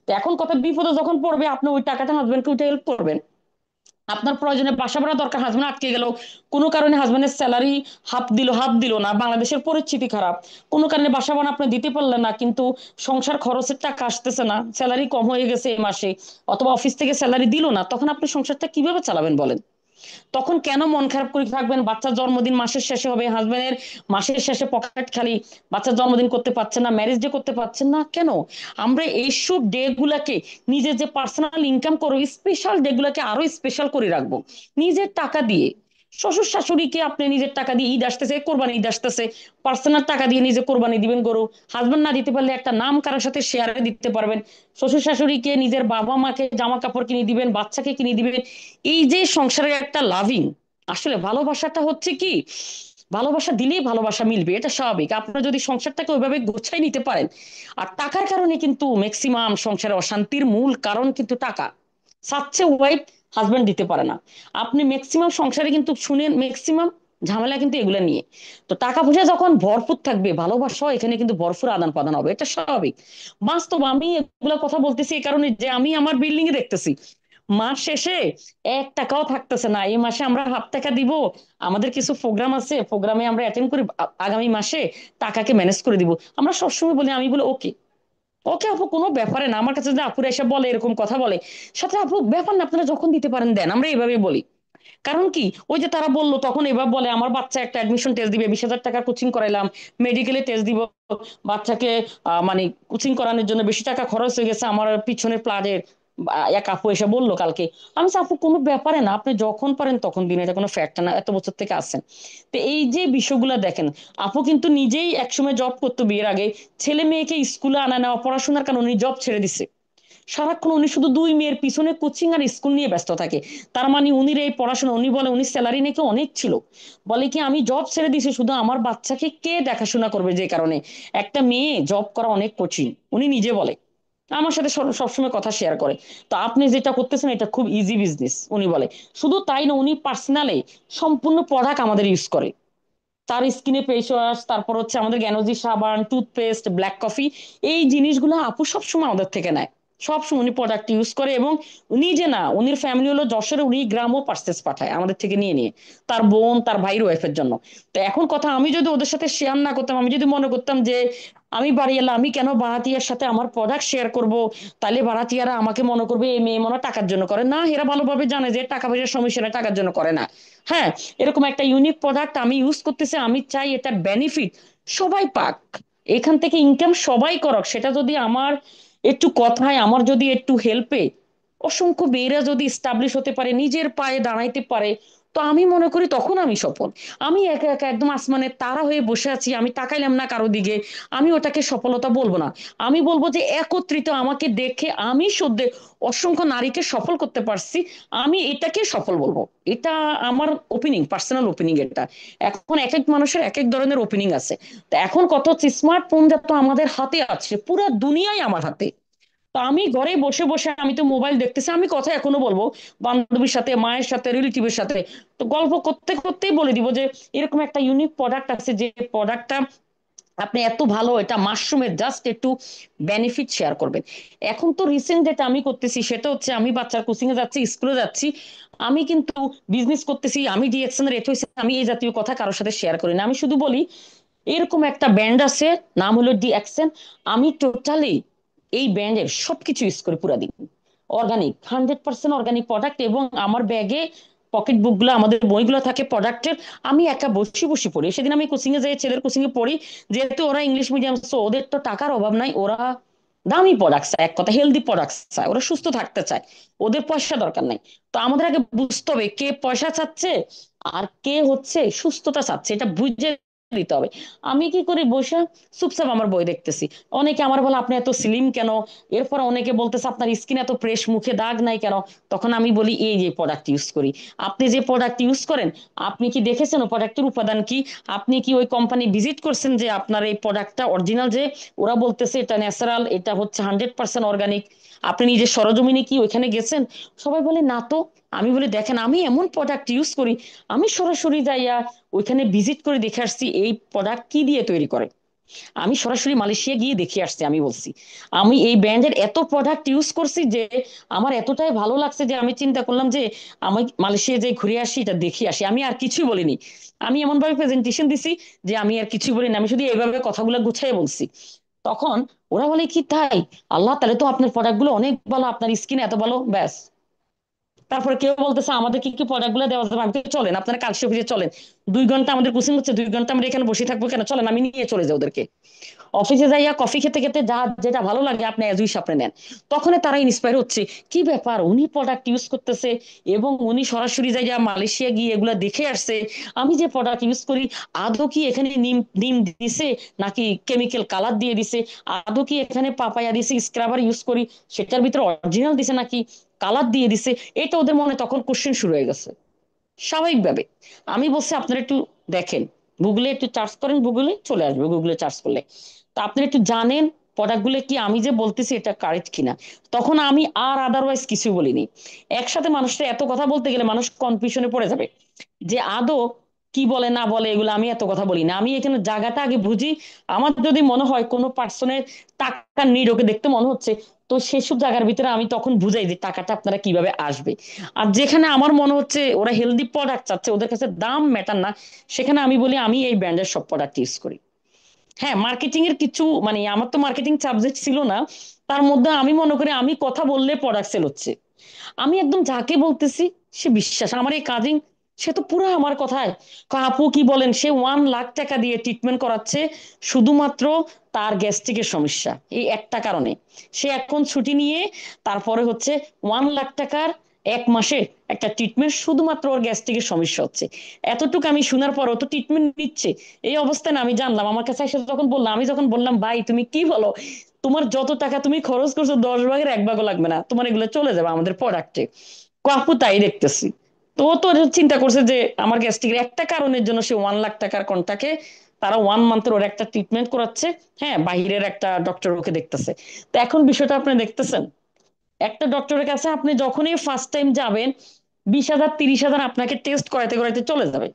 তো এখন কত বিপদে যখন পড়বে, আপনি ওই টাকাটা হাজবেন্ডকে উঠে হেল্প করবেন। আপনার প্রয়োজনে বাসা ভাড়া দরকার, হাজবেন্ড আটকে গেল, কোনো কারণে হাজবেন্ডের স্যালারি হাফ দিল না, বাংলাদেশের পরিস্থিতি খারাপ, কোনো কারণে বাসা ভাড়া আপনি দিতে পারলেন না, কিন্তু সংসার খরচের টাকা আসতেছে না, স্যালারি কম হয়ে গেছে এই মাসে, অথবা অফিস থেকে স্যালারি দিল না, তখন আপনি সংসারটা কিভাবে চালাবেন বলেন? তখন কেন মন খারাপ করে থাকবেন? বাচ্চার জন্মদিন মাসের শেষে হবে, হাজবেন্ডের মাসের শেষে পকেট খালি, বাচ্চার জন্মদিন করতে পারছেন না, ম্যারেজ ডে করতে পারছেন না, কেন? আমরা এইসব ডে গুলাকে, নিজের যে পার্সোনাল ইনকাম করো স্পেশাল ডে গুলাকে আরো স্পেশাল করে রাখবো নিজের টাকা দিয়ে। শ্বশুর শাশুড়িকে আপনি নিজের টাকা দিয়ে, ঈদ আসতেছে, কোরবানি ঈদ আসতেছে, পার্সোনাল টাকা দিয়ে নিজে কোরবানি দিবেন গরু, হাজবেন্ড না দিতে পারলে একটা নাম কারোর সাথে শেয়ারে দিতে পারবেন। শ্বশুর শাশুড়িকে নিজের বাবা মাকে জামা কাপড় কিনে দিবেন, বাচ্চাকে কিনে দিবেন। এই যে সংসারের একটা লাভিং, আসলে ভালোবাসাটা হচ্ছে কি, ভালোবাসা দিলেই ভালোবাসা মিলবে, এটা স্বাভাবিক। আপনারা যদি সংসারটাকে ওইভাবে গোছাই নিতে পারেন, আর টাকার কারণে কিন্তু ম্যাক্সিমাম সংসারে অশান্তির মূল কারণ কিন্তু টাকা, সাচ্ছে ওয়াইফ হাজবেন্ড দিতে পারে না। আপনি ম্যাক্সিমাম সংসারে কিন্তু শুনেন, ম্যাক্সিমাম ঝামেলা কিন্তু এগুলো নিয়ে। তো টাকা পয়সা যখন ভরপুর থাকবে, ভালোবাসা এখানে কিন্তু ভরপুর আদান প্রদান হবে, এটা স্বাভাবিক। বাস্তব, আমি এগুলা কথা বলতেছি এই কারণে যে আমি আমার বিল্ডিং এ দেখতেছি মাস শেষে 1 টাকাও থাকতেছে না। এই মাসে আমরা হাফ টাকা দিব, আমাদের কিছু প্রোগ্রাম আছে, প্রোগ্রামে আমরা অ্যাটেন্ড করি, আগামী মাসে টাকাকে ম্যানেজ করে দিব। আমরা সবসময় বলি, আমি বলি ওকে, ওকে আপু কোনো ব্যাপারে না। আমার কাছে যদি আপুরা এসে বলে এরকম কথা বলে, সাথে আপু ব্যাপার না, আপনারা যখন দিতে পারেন দেন, আমরা এইভাবেই বলি। কারণ কি, ওই যে তারা বললো তখন এবার বলে আমার বাচ্চা একটা অ্যাডমিশন টেস্ট দিবে, 20,000 টাকা কোচিং করাইলাম, মেডিকেলে টেস্ট দিব, বাচ্চাকে মানে কোচিং করানোর জন্য বেশি টাকা খরচ হয়ে গেছে আমার পিছনের প্লাডের, এক আপু এসে বললো কালকে। আমি বলছি, আপু কোনো ব্যাপারে না, আপনি যখন পারেন তখন দিন, এটা কোনো ফ্যাক্ট না, এত বছর থেকে আসেন। তো এই যে বিষয়গুলো দেখেন, আপু কিন্তু নিজেই একসময় জব করতো বিয়ের আগে, ছেলে মেয়েকে স্কুলে আনা নেওয়া পড়াশোনার কারণে উনি জব ছেড়ে দিছে। সারাক্ষণ উনি শুধু 2 মেয়ের পিছনে কোচিং আর স্কুল নিয়ে ব্যস্ত থাকে। তার মানে উনির এই পড়াশোনা, উনি বলে উনি স্যালারি নাকি অনেক ছিল, বলে কি আমি জব ছেড়ে দিছি শুধু আমার বাচ্চাকে কে দেখাশোনা করবে, যে কারণে একটা মেয়ে জব করা অনেক কঠিন, উনি নিজে বলে, আমার সাথে সবসময় কথা শেয়ার করে। তো আপনি যেটা করতেছেন এটা খুব ইজি বিজনেস উনি বলে। শুধু তাই না, উনি পার্সোনালি সম্পূর্ণ প্রোডাক্ট আমাদের ইউজ করে, তার স্কিনে ফেস ওয়াশ, তারপর হচ্ছে আমাদের গ্যানোজি সাবান, টুথপেস্ট, ব্ল্যাক কফি, এই জিনিসগুলো আপু সবসময় আমাদের থেকে নেয়, সবসময় উনি প্রোডাক্ট ইউজ করে। এবং নিজে না, উনির ফ্যামিলি হলো যশোরে, উনি গ্রামও পার্সেস পাঠায় আমাদের থেকে নিয়ে নিয়ে, তার বোন তার ভাইয়ের ওয়াইফের জন্য। তো এখন কথা, আমি যদি ওদের সাথে শেয়ার না করতাম, আমি যদি মনে করতাম যে আমি বাড়িওয়ালা, আমি কেন ভাড়াটিয়ার সাথে আমার প্রোডাক্ট শেয়ার করব? তাহলে ভাড়াটিয়ারা আমাকে মনে করবে এই মেয়ে মনে হয় টাকার জন্য করে না। এরা ভালোভাবে জানে যে টাকা পয়সার সমস্যা নেই, টাকার জন্য করে না। হ্যাঁ, এরকম একটা ইউনিক প্রোডাক্ট আমি ইউজ করতেছি, আমি চাই এটা বেনিফিট সবাই পাক, এখান থেকে ইনকাম সবাই করক। সেটা যদি আমার একটু কথায়, আমার যদি একটু হেল্পে অসংখ্য মেয়েরা যদি স্টাবলিশ হতে পারে, নিজের পায়ে দাঁড়াইতে পারে, তো আমি মনে করি তখন আমি সফল। আমি একা একা একদম আসমানের তারা হয়ে বসে আছি, আমি তাকাইলাম না কারো দিকে, আমি ওটাকে সফলতা বলবো না। আমি বলবো যে একত্রিত আমাকে দেখে আমি সদ্যে অসংখ্য নারীকে সফল করতে পারছি, আমি এটাকে সফল বলবো। এটা আমার ওপিনিং, পার্সোনাল ওপিনিং এটা। এখন এক এক মানুষের এক এক ধরনের ওপিনিং আছে। তো এখন কত হচ্ছে, স্মার্টফোন তো আমাদের হাতে আছে, পুরো দুনিয়াই আমার হাতে। তো আমি ঘরে বসে বসে আমি তো মোবাইল দেখতেছি, আমি কথা এখনো বলবো বান্ধবীর সাথে, মায়ের সাথে, রিলেটিভের সাথে। তো গল্প করতে করতেই বলে দিব যে এরকম একটা ইউনিক প্রোডাক্ট আছে, যে প্রোডাক্টটা আপনি এত ভালো, এটা মাশরুমের জাস্ট একটু বেনিফিট শেয়ার করবেন। এখন তো রিসেন্ট যেটা আমি করতেছি সেটা হচ্ছে, আমি বাচ্চার কোচিং এ যাচ্ছি, স্কুলে যাচ্ছি, আমি কিন্তু বিজনেস করতেছি, আমি ডিএকশন রেট হয়েছে, আমি এই জাতীয় কথা কারোর সাথে শেয়ার করি না। আমি শুধু বলি এরকম একটা ব্যান্ড আছে, নাম হলো ডি অ্যাকশন। আমি টোটালি এই ব্যান্ডের সবকিছু ইউজ করি পুরা দিন, অর্গানিক, 100% অর্গানিক প্রোডাক্ট। এবং আমার ব্যাগে পকেট বুক গুলো, আমাদের বইগুলো থাকে প্রোডাক্টের। আমি একা বসে বসে পড়ি। সেদিন আমি কোচিং এ যাই, ছেলের কোচিং এ পড়ি, যেহেতু ওরা ইংলিশ মিডিয়াম, সো ওদের তো টাকার অভাব নাই, ওরা দামি প্রোডাক্ট চায়, এক কথা হেলদি প্রোডাক্ট চায়, ওরা সুস্থ থাকতে চায়, ওদের পয়সা দরকার নাই। তো আমাদের আগে বুঝতে হবে কে পয়সা চাচ্ছে আর কে হচ্ছে সুস্থতা চাচ্ছে, এটা বুঝে দিতে হবে। আমি কি করি, বসে চুপচাপ আমার বই দেখতেছি। অনেকে আমার বলে আপনি এত স্লিম কেন, এরপর অনেকে বলতেছে আপনার স্কিন এত ফ্রেশ, মুখে দাগ নাই কেন। তখন আমি বলি এই যে প্রোডাক্ট ইউজ করি। আপনি যে প্রোডাক্ট ইউজ করেন, আপনি কি দেখেছেন ও প্রোডাক্টের উপাদান কি? আপনি কি ওই কোম্পানি ভিজিট করছেন যে আপনার এই প্রোডাক্টটা অরিজিনাল, যে ওরা বলতেছে এটা ন্যাচারাল, এটা হচ্ছে 100% অর্গানিক? আপনি নিজের সরজমিনে কি ওইখানে গেছেন? সবাই বলে না তো। আমি বলি দেখেন, আমি এমন প্রোডাক্ট ইউজ করি, আমি সরাসরি যাইয়া ওইখানে ভিজিট করে দেখে আসছি এই প্রোডাক্ট কি দিয়ে তৈরি করে। আমি সরাসরি মালয়েশিয়া গিয়ে দেখে আসছি। আমি বলছি আমি এই ব্র্যান্ডের এত প্রোডাক্ট ইউজ করছি যে আমার এতটাই ভালো লাগছে যে আমি চিন্তা করলাম যে আমি মালয়েশিয়া যে ঘুরে আসি, এটা দেখে আসি। আমি আর কিছুই বলিনি, আমি এমন ভাবে প্রেজেন্টেশন দিছি যে আমি আর কিছুই বলিনি, আমি শুধু এইভাবে কথাগুলো গুছিয়ে বলছি। তখন ওরা বলে কি তাই? আল্লাহ, তাহলে তো আপনার প্রোডাক্ট গুলো অনেক ভালো, আপনার স্কিন এত ভালো, ব্যাস। তারপরে কেউ বলতেছে আমাদের কি কি প্রোডাক্ট গুলো দেওয়া যাবে, আমি তো চলেন আপনারা কালকে অফিসে চলেন, 2 ঘন্টা আমাদের কোচিং হচ্ছে, 2 ঘন্টা আমরা এখানে বসে থাকবো কেন, চলেন আমি নিয়ে চলে যাই ওদেরকে। অফিসে যাইয়া কফি খেতে খেতে যা যেটা ভালো লাগে আপনি এজুই সাপড়ে নেন। তখন তারা ইন্সপায়ার হচ্ছে, কি ব্যাপার, উনি প্রোডাক্ট ইউজ করতেছে এবং উনি সরাসরি যাইয়া মালয়েশিয়া গিয়ে এগুলা দেখে আসছে। আমি যে প্রোডাক্ট ইউজ করি, আদৌ কি এখানে নিম নিম দিছে নাকি কেমিক্যাল কালার দিয়ে দিছে, আদৌ কি এখানে পাপায়া দিছে, স্ক্রাবার ইউজ করি সেটার ভিতরে অরিজিনাল দিছে নাকি কালার দিয়ে দিছে। এটা ওদের মনে তখন কোশ্চেন শুরু হয়ে গেছে স্বাভাবিকভাবে। আমি বলছি আপনারা একটু দেখেন, গুগলে একটু চার্জ করেন, গুগলে চলে আসবে, গুগলে চার্জ করলে। তো আপনি একটু জানেন প্রোডাক্ট গুলো কি আমি যে বলতেছি এটা কারেক্ট কিনা। তখন আমি আর আদারওয়াইজ কিছু বলিনি। একসাথে মানুষটা এত কথা বলতে গেলে মানুষ কনফিউশনে পড়ে যাবে যে আদৌ কি বলে না বলে, এগুলো আমি এত কথা বলি না। আমি এখানে জায়গাটা আগে বুঝি। আমার যদি মনে হয় কোনো পার্সনের টাকার নিড, ওকে দেখতে মনে হচ্ছে, তো সেসব জায়গার ভিতরে আমি তখন বুঝাই যে টাকাটা আপনারা কিভাবে আসবে। আর যেখানে আমার মনে হচ্ছে ওরা হেলদি প্রোডাক্ট চাচ্ছে, ওদের কাছে দাম ম্যাটার না, সেখানে আমি বলি আমি এই ব্র্যান্ডের সব প্রোডাক্ট ইউজ করি। হ্যাঁ, মার্কেটিং এর কিছু মানে আমার তো মার্কেটিং সাবজেক্ট ছিল না, তার মধ্যে আমি মনে করি আমি কথা বললে প্রোডাক্ট সেল হচ্ছে। আমি একদম যাকে বলতেছি সে বিশ্বাস, আমার এই কাজিন, সে তো পুরো আমার কথায় আপু কি বলেন, সে 1 লাখ টাকা দিয়ে ট্রিটমেন্ট করাচ্ছে শুধুমাত্র তার গ্যাস্ট্রিকের সমস্যা, এই একটা কারণে। সে এখন ছুটি নিয়ে তারপরে হচ্ছে 1 লাখ টাকার 1 মাসে একটা ট্রিটমেন্ট, শুধুমাত্র ওর গ্যাস্ট্রিকের সমস্যা হচ্ছে। এতটুকু আমি শোনার পর ও তো ট্রিটমেন্ট নিচ্ছে। এই অবস্থায় না আমি জানলাম, আমার কাছে এসে যখন বললাম, আমি যখন বললাম ভাই তুমি কি বলো, তোমার যত টাকা তুমি খরচ করছো 10 ভাগের 1 ভাগও লাগবে না, তোমার এগুলো চলে যাবে আমাদের প্রোডাক্টে। আপু তাই দেখতেছি। তো ও তো চিন্তা করছে যে আমার গ্যাস্ট্রিকের একটা কারণের জন্য সে 1 লাখ টাকার কন্টাকে তারা 1 মান্থের ওর একটা ট্রিটমেন্ট করাচ্ছে। হ্যাঁ, বাহিরের একটা ডক্টর ওকে দেখতেছে। তো এখন বিষয়টা আপনি দেখতেছেন, একটা ডক্টরের কাছে আপনি যখনই ফার্স্ট টাইম যাবেন, 20,000 30,000 আপনাকে টেস্ট করাইতে করাইতে চলে যাবে।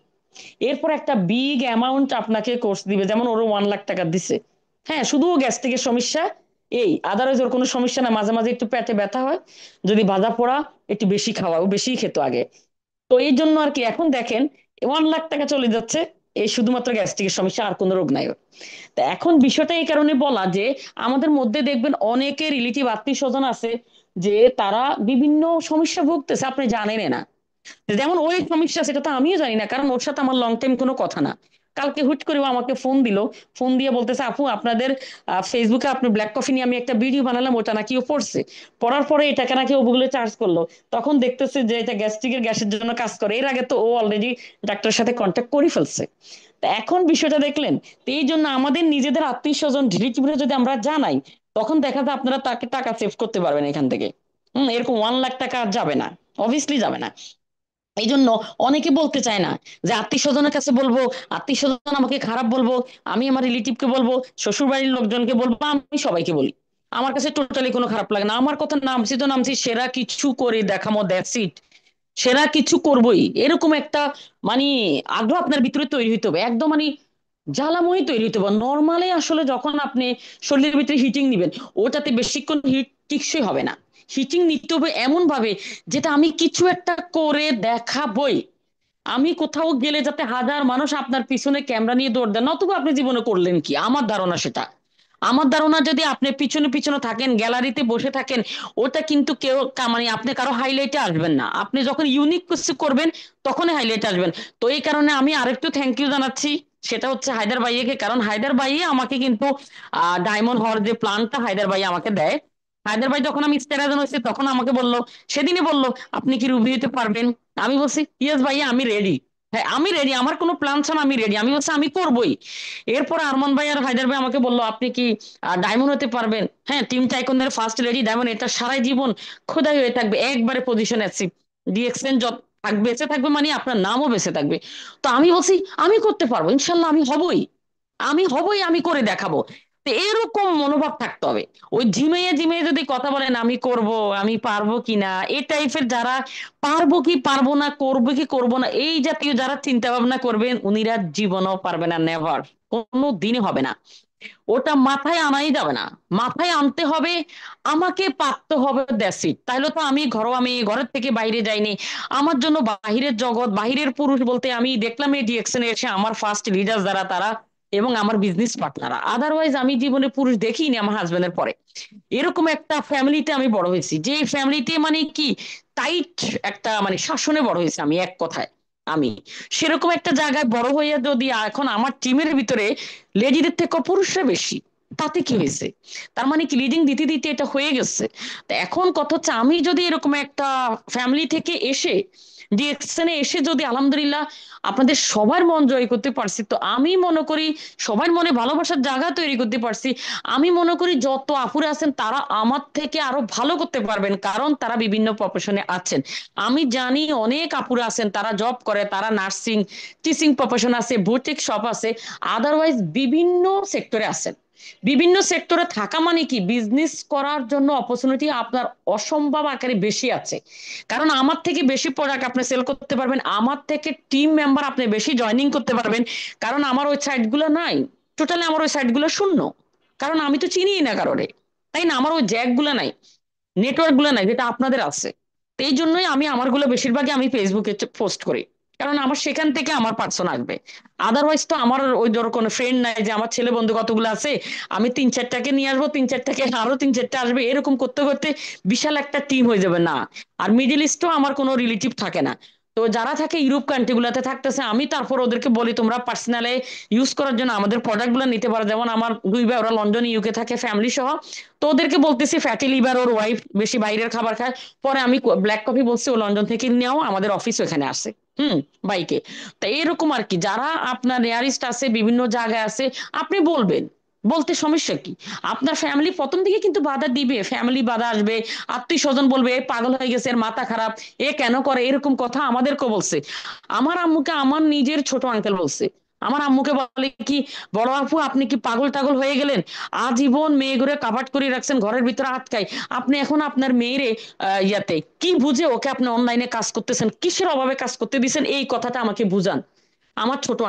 এরপর একটা বিগ অ্যামাউন্ট আপনাকে কোর্স দিবে, যেমন ওরও 1 লাখ টাকা দিছে। হ্যাঁ, শুধু গ্যাস্ট্রিকের সমস্যা, এই আদারওয়াইজ ওর কোনো সমস্যা না। মাঝে মাঝে একটু পেটে ব্যথা হয়, যদি ভাজা পোড়া একটু বেশি খাওয়া, ও বেশি খেত আগে। তো এই জন্য আর কি এখন দেখেন 1 লাখ টাকা চলে যাচ্ছে এই শুধুমাত্র গ্যাস্ট্রিকের সমস্যা, আর কোনো রোগ নাই ওর। তা এখন বিষয়টা এই কারণে বলা যে আমাদের মধ্যে দেখবেন অনেকে রিলেটিভ আত্মীয় স্বজন আছে যে তারা বিভিন্ন সমস্যা ভুগতেছে, আপনি জানেন না। যেমন ওই সমস্যা, সেটা তো আমিও জানি না, কারণ ওর সাথে আমার লং টাইম কোনো কথা না। কালকে হুট করে ও আমাকে ফোন দিল, ফোন দিয়ে বলতেছে আপু আপনাদের ফেসবুকে আপনি ব্ল্যাক কফি নিয়ে আমি একটা ভিডিও বানালাম, ওটা নাকি ও পড়ছে, পড়ার পরে এটাকে নাকি ও গুগলে চার্জ করলো, তখন দেখতেছে যে এটা গ্যাস্ট্রিকের গ্যাসের জন্য কাজ করে। এর আগে তো ও অলরেডি ডাক্তারের সাথে কন্ট্যাক্ট করে ফেলছে। তা এখন বিষয়টা দেখলেন। তো এই জন্য আমাদের নিজেদের আত্মীয় স্বজন রিলেটিভরা যদি আমরা জানাই, তখন দেখা যায় আপনারা তাকে টাকা সেভ করতে পারবেন এখান থেকে। এরকম 1 লাখ টাকা আর যাবে না, অবভিয়াসলি যাবে না। এই জন্য অনেকে বলতে চায় না যে আত্মীয় স্বজনের কাছে বলবো, আত্মীয় স্বজন আমাকে খারাপ বলবো, আমি আমার রিলেটিভকে বলবো, শ্বশুর বাড়ির লোকজনকে বলবো, আমি সবাইকে বলি। আমার কাছে টোটালি কোনো খারাপ লাগে না, আমার কথা নামছি তো নামছি, সেরা কিছু করে দেখামো, দ্যাটস ইট। সেরা কিছু করবোই, এরকম একটা মানে আগ্রহ আপনার ভিতরে তৈরি হইতে হবে, একদম মানে জ্বালাময়ী তৈরি হইতে হবে। নর্মালি আসলে যখন আপনি শরীরের ভিতরে হিটিং নিবেন, ওটাতে বেশিক্ষণ হিট টিকসই হবে না। হিটিং নিতে হবে এমন ভাবে যেটা আমি কিছু একটা করে দেখাবই। আমি কোথাও গেলে যাতে হাজার মানুষ আপনার পিছনে ক্যামেরা নিয়ে দৌড় দেন, নতুবা আপনি জীবনে করলেন কি, আমার ধারণা সেটা। আমার ধারণা যদি আপনি পিছনে পিছনে থাকেন, গ্যালারিতে বসে থাকেন, ওটা কিন্তু কেউ মানে আপনি কারো হাইলাইটে আসবেন না। আপনি যখন ইউনিক কিছু করবেন, তখনই হাইলাইটে আসবেন। তো এই কারণে আমি আরেকটু থ্যাংক ইউ জানাচ্ছি, সেটা হচ্ছে হায়দার ভাইয়াকে। কারণ হায়দার ভাইয়া আমাকে কিন্তু ডায়মন্ড হওয়ার যে প্ল্যানটা হায়দার ভাই আমাকে দেয়। হায়দার ভাই যখন আমি স্টেরাজন হয়েছি তখন আমাকে বললো, সেদিনই বললো আপনি কি রুবি হতে পারবেন। আমি বলছি ইয়েস ভাইয়া আমি রেডি। হ্যাঁ আমি রেডি, আমার কোনো প্ল্যান ছাড়া আমি রেডি, আমি বলছি আমি করবোই। এরপর আরমান ভাই আর হায়দার ভাই আমাকে বললো আপনি কি ডায়মন্ড হতে পারবেন। হ্যাঁ, টিম টাইকনদের ফার্স্ট লেডি ডায়মন্ড, এটা সারাই জীবন খোদাই হয়ে থাকবে, একবারে পজিশন অ্যাচিভ। ডিএক্সএন যত বেঁচে থাকবে মানে আপনার নামও বেঁচে থাকবে। তো আমি বলছি আমি করতে পারবো, ইনশাল্লাহ আমি হবই, আমি হবই, আমি করে দেখাবো। তো এরকম মনোভাব থাকতে হবে। ওই ঝিমিয়ে ঝিমিয়ে যদি কথা বলেন আমি করব, আমি পারবো কি না, এই টাইপের যারা পারবো কি পারবো না, করবো কি করবো না, এই জাতীয় যারা চিন্তা ভাবনা করবেন, উনিরা জীবনও পারবে না, নেভার, কোনো দিনই হবে না। ওটা মাথায় আনাই যাবে না। মাথায় আনতে হবে আমাকে পারতে হবে, দ্যাটস ইট। তাহলে তো আমি ঘরোয়া, আমি ঘরের থেকে বাইরে যাইনি, আমার জন্য বাহিরের জগৎ, বাহিরের পুরুষ বলতে আমি দেখলাম এই ডিএকশনে এসে আমার ফার্স্ট লিডার যারা তারা এবং আমার বিজনেস পার্টনাররা, আদারওয়াইজ আমি জীবনে পুরুষ দেখিনি আমার হাজবেন্ডের পরে। এরকম একটা ফ্যামিলিতে আমি বড় হয়েছি, যে ফ্যামিলিতে মানে কি টাইট একটা মানে শাসনে বড় হয়েছে আমি, এক কথায়। আমি সেরকম একটা জায়গায় বড় হইয়া যদি এখন আমার টিমের ভিতরে লেডিদের থেকে পুরুষরা বেশি, তাতে কি হয়েছে? তার মানে কি লিডিং দিতে দিতে এটা হয়ে গেছে। তো এখন কথা হচ্ছে আমি যদি এরকম একটা ফ্যামিলি থেকে এসে ডিএকশনে এসে যদি আলহামদুলিল্লাহ আপনাদের সবার মন জয় করতে পারছি, তো আমি মনে করি সবার মনে ভালোবাসার জায়গা তৈরি করতে পারছি। আমি মনে করি যত আপুরা আছেন তারা আমার থেকে আরো ভালো করতে পারবেন, কারণ তারা বিভিন্ন প্রফেশনে আছেন। আমি জানি অনেক আপুরা আছেন তারা জব করে, তারা নার্সিং, টিচিং প্রফেশন আছে, বুটিক শপ আছে, আদারওয়াইজ বিভিন্ন সেক্টরে আছেন। বিভিন্ন সেক্টরে থাকা মানে কি বিজনেস করার জন্য অপরচুনিটি আপনার অসম্ভব আকারে বেশি আছে। কারণ আমার থেকে বেশি প্রোডাক্ট আপনি সেল করতে পারবেন, আমার থেকে টিম মেম্বার আপনি বেশি জয়নিং করতে পারবেন। কারণ আমার ওই সাইটগুলো নাই, টোটালি আমার ওই সাইটগুলো শূন্য। কারণ আমি তো চিনিই না কারোরে, তাই না? আমার ওই জ্যাক গুলো নাই, নেটওয়ার্ক গুলো নাই, যেটা আপনাদের আছে। তো এই জন্যই আমি আমারগুলো বেশিরভাগই আমি ফেসবুকে পোস্ট করি, কারণ আমার সেখান থেকে আমার পার্সন আসবে। আদারওয়াইজ তো আমার ওই ধরো কোনো ফ্রেন্ড নাই যে আমার ছেলে বন্ধু কতগুলো আছে, আমি 3-4টাকে নিয়ে আসবো, 3-4টাকে আরো 3-4টা আসবে, এরকম করতে করতে বিশাল একটা টিম হয়ে যাবে না। আর মিডিল ইস্টও আমার কোনো রিলেটিভ থাকে না। তো যারা থাকে ইউরোপ কান্ট্রি গুলাতে থাকতেছে, আমি তারপর ওদেরকে বলি তোমরা পার্সোনালি ইউজ করার জন্য আমাদের প্রোডাক্ট গুলো নিতে পারো। যেমন আমার দুই ভাই ওরা লন্ডন ইউকে থাকে ফ্যামিলি সহ, তো ওদেরকে বলতেছি ফ্যাটি লিভার, ওর ওয়াইফ বেশি বাইরের খাবার খায়। পরে আমি ব্ল্যাক কফি বলছি ও লন্ডন থেকে নেও, আমাদের অফিস ওখানে আসে। বাইকে। তা এরকম আর কি, যারা আপনার নিয়ারেস্ট আছে, বিভিন্ন জায়গায় আছে, আপনি বলবেন, বলতে সমস্যা কি? আপনার ফ্যামিলি প্রথম দিকে কিন্তু বাধা দিবে, ফ্যামিলি বাধা আসবে, আত্মীয় স্বজন বলবে এ পাগল হয়ে গেছে, এর মাথা খারাপ, এ কেন করে, এরকম কথা আমাদেরকে বলছে। আমার আম্মুকে আমার নিজের ছোট আঙ্কেল বলছে। আমার আম্মুকে বলে কি, বড় আপু আপনি কি পাগল টাগল হয়ে গেলেন, আজীবন মেয়ে ঘরে কাবাট করে রাখছেন, ঘরের ভিতরে আটকায়, আপনি এখন আপনার মেয়েরে ইয়াতে কি বুঝে ওকে আপনি অনলাইনে কাজ করতেছেন, কিসের অভাবে কাজ করতে দিছেন, এই কথাটা আমাকে বুঝান। আমার ছোট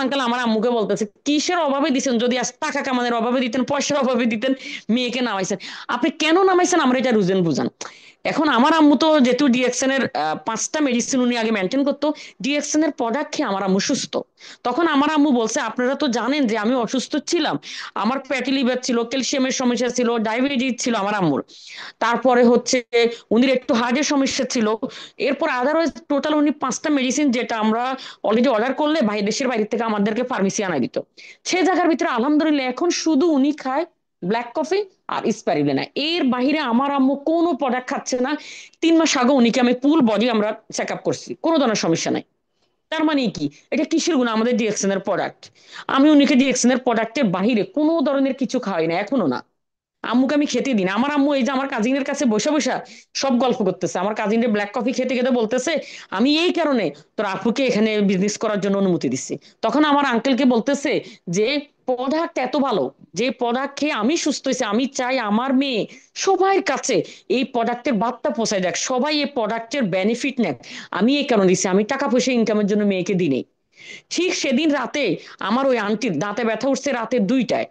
আঙ্কেল আমার আম্মুকে বলতেছে কিসের অভাবে দিচ্ছেন, যদি আজ টাকা কামানোর অভাবে দিতেন, পয়সার অভাবে দিতেন, মেয়েকে নামাইছেন, আপনি কেন নামাইছেন, আমরা এটা রুজেন বুঝান। এখন আমার আম্মু তো যেহেতু ডিএক্সএন এর 5টা মেডিসিন উনি আগে মেনটেন করতো, ডিএক্সএন এর প্রোডাক্ট খেয়ে আমার আম্মু সুস্থ। তখন আমার আম্মু বলছে, আপনারা তো জানেন যে আমি অসুস্থ ছিলাম, আমার ফ্যাটি লিভার ছিল, ক্যালসিয়ামের সমস্যা ছিল, ডায়াবেটিস ছিল আমার আম্মুর, তারপরে হচ্ছে উনির একটু হার্টের সমস্যা ছিল, এরপর আদারওয়াইজ টোটাল উনি 5টা মেডিসিন যেটা আমরা অলরেডি অর্ডার করলে ভাই দেশের বাইরে থেকে আমাদেরকে ফার্মেসি আনাই দিত, সে জায়গার ভিতরে আলহামদুলিল্লাহ এখন শুধু উনি খায় ব্ল্যাক কফি আর স্পাইরুলিনা, এর বাইরে আমার আম্মু কোনো প্রোডাক্ট খাচ্ছে না। 3 মাস আগে উনিকে আমি ফুল বডি আমরা চেক আপ করছি, কোনো ধরনের সমস্যা নাই। তার মানে কি, এটা কিসের গুণ, আমাদের ডিএক্সএন এর প্রোডাক্ট। আমি উনিকে ডিএক্সএন এর প্রোডাক্টের বাহিরে কোনো ধরনের কিছু খাওয়াই না এখনো না। আম্মুকে আমি খেতে দিই না। আমার আম্মু এই যে আমার কাজিনের কাছে বসে বসে সব গল্প করতেছে, আমার কাজিনের ব্ল্যাক কফি খেতে খেতে বলতেছে, আমি এই কারণে তোর আপুকে এখানে বিজনেস করার জন্য অনুমতি দিচ্ছি। তখন আমার আঙ্কেলকে বলতেছে যে প্রোডাক্ট এত ভালো, যে প্রোডাক্ট খেয়ে আমি সুস্থ হয়েছি, আমি চাই আমার মেয়ে সবার কাছে এই প্রোডাক্টের বার্তা পৌঁছায় দেখ, সবাই এই প্রোডাক্টের বেনিফিট নেক। আমি এই কারণে দিচ্ছি, আমি টাকা পয়সা ইনকামের জন্য মেয়েকে দিই। ঠিক সেদিন রাতে আমার ওই আন্টির দাঁতে ব্যথা উঠছে রাতে 2টায়,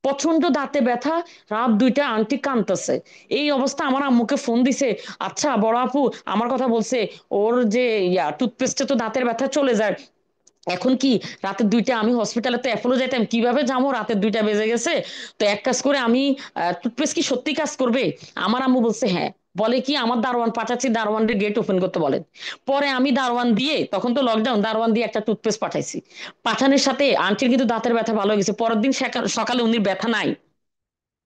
প্রচন্ড দাঁতে ব্যথা, রাত 2টায় আন্টি কাঁদতেছে। এই অবস্থা আমার আম্মুকে ফোন দিছে, আচ্ছা বড় আপু আমার কথা বলছে, ওর যে টুথপেস্টে তো দাঁতের ব্যথা চলে যায়, এখন কি রাতের 2টায় আমি হসপিটালে তো অ্যাপোলো যাইতাম, কিভাবে যাবো, রাতের 2টা বেজে গেছে, তো এক কাজ করে আমি টুথপেস্ট কি সত্যি কাজ করবে? আমার আম্মু বলছে হ্যাঁ। বলে কি, আমার দারোয়ান পাঠাচ্ছি, দারোয়ানের গেট ওপেন করতে বলেন। পরে আমি দারোয়ান দিয়ে, তখন তো লকডাউন, দারোয়ান দিয়ে একটা টুথপেস্ট পাঠাইছি, পাঠানোর সাথে আন্টির কিন্তু দাঁতের ব্যথা ভালো হয়ে গেছে। পরের দিন সকালে উনির ব্যথা নাই।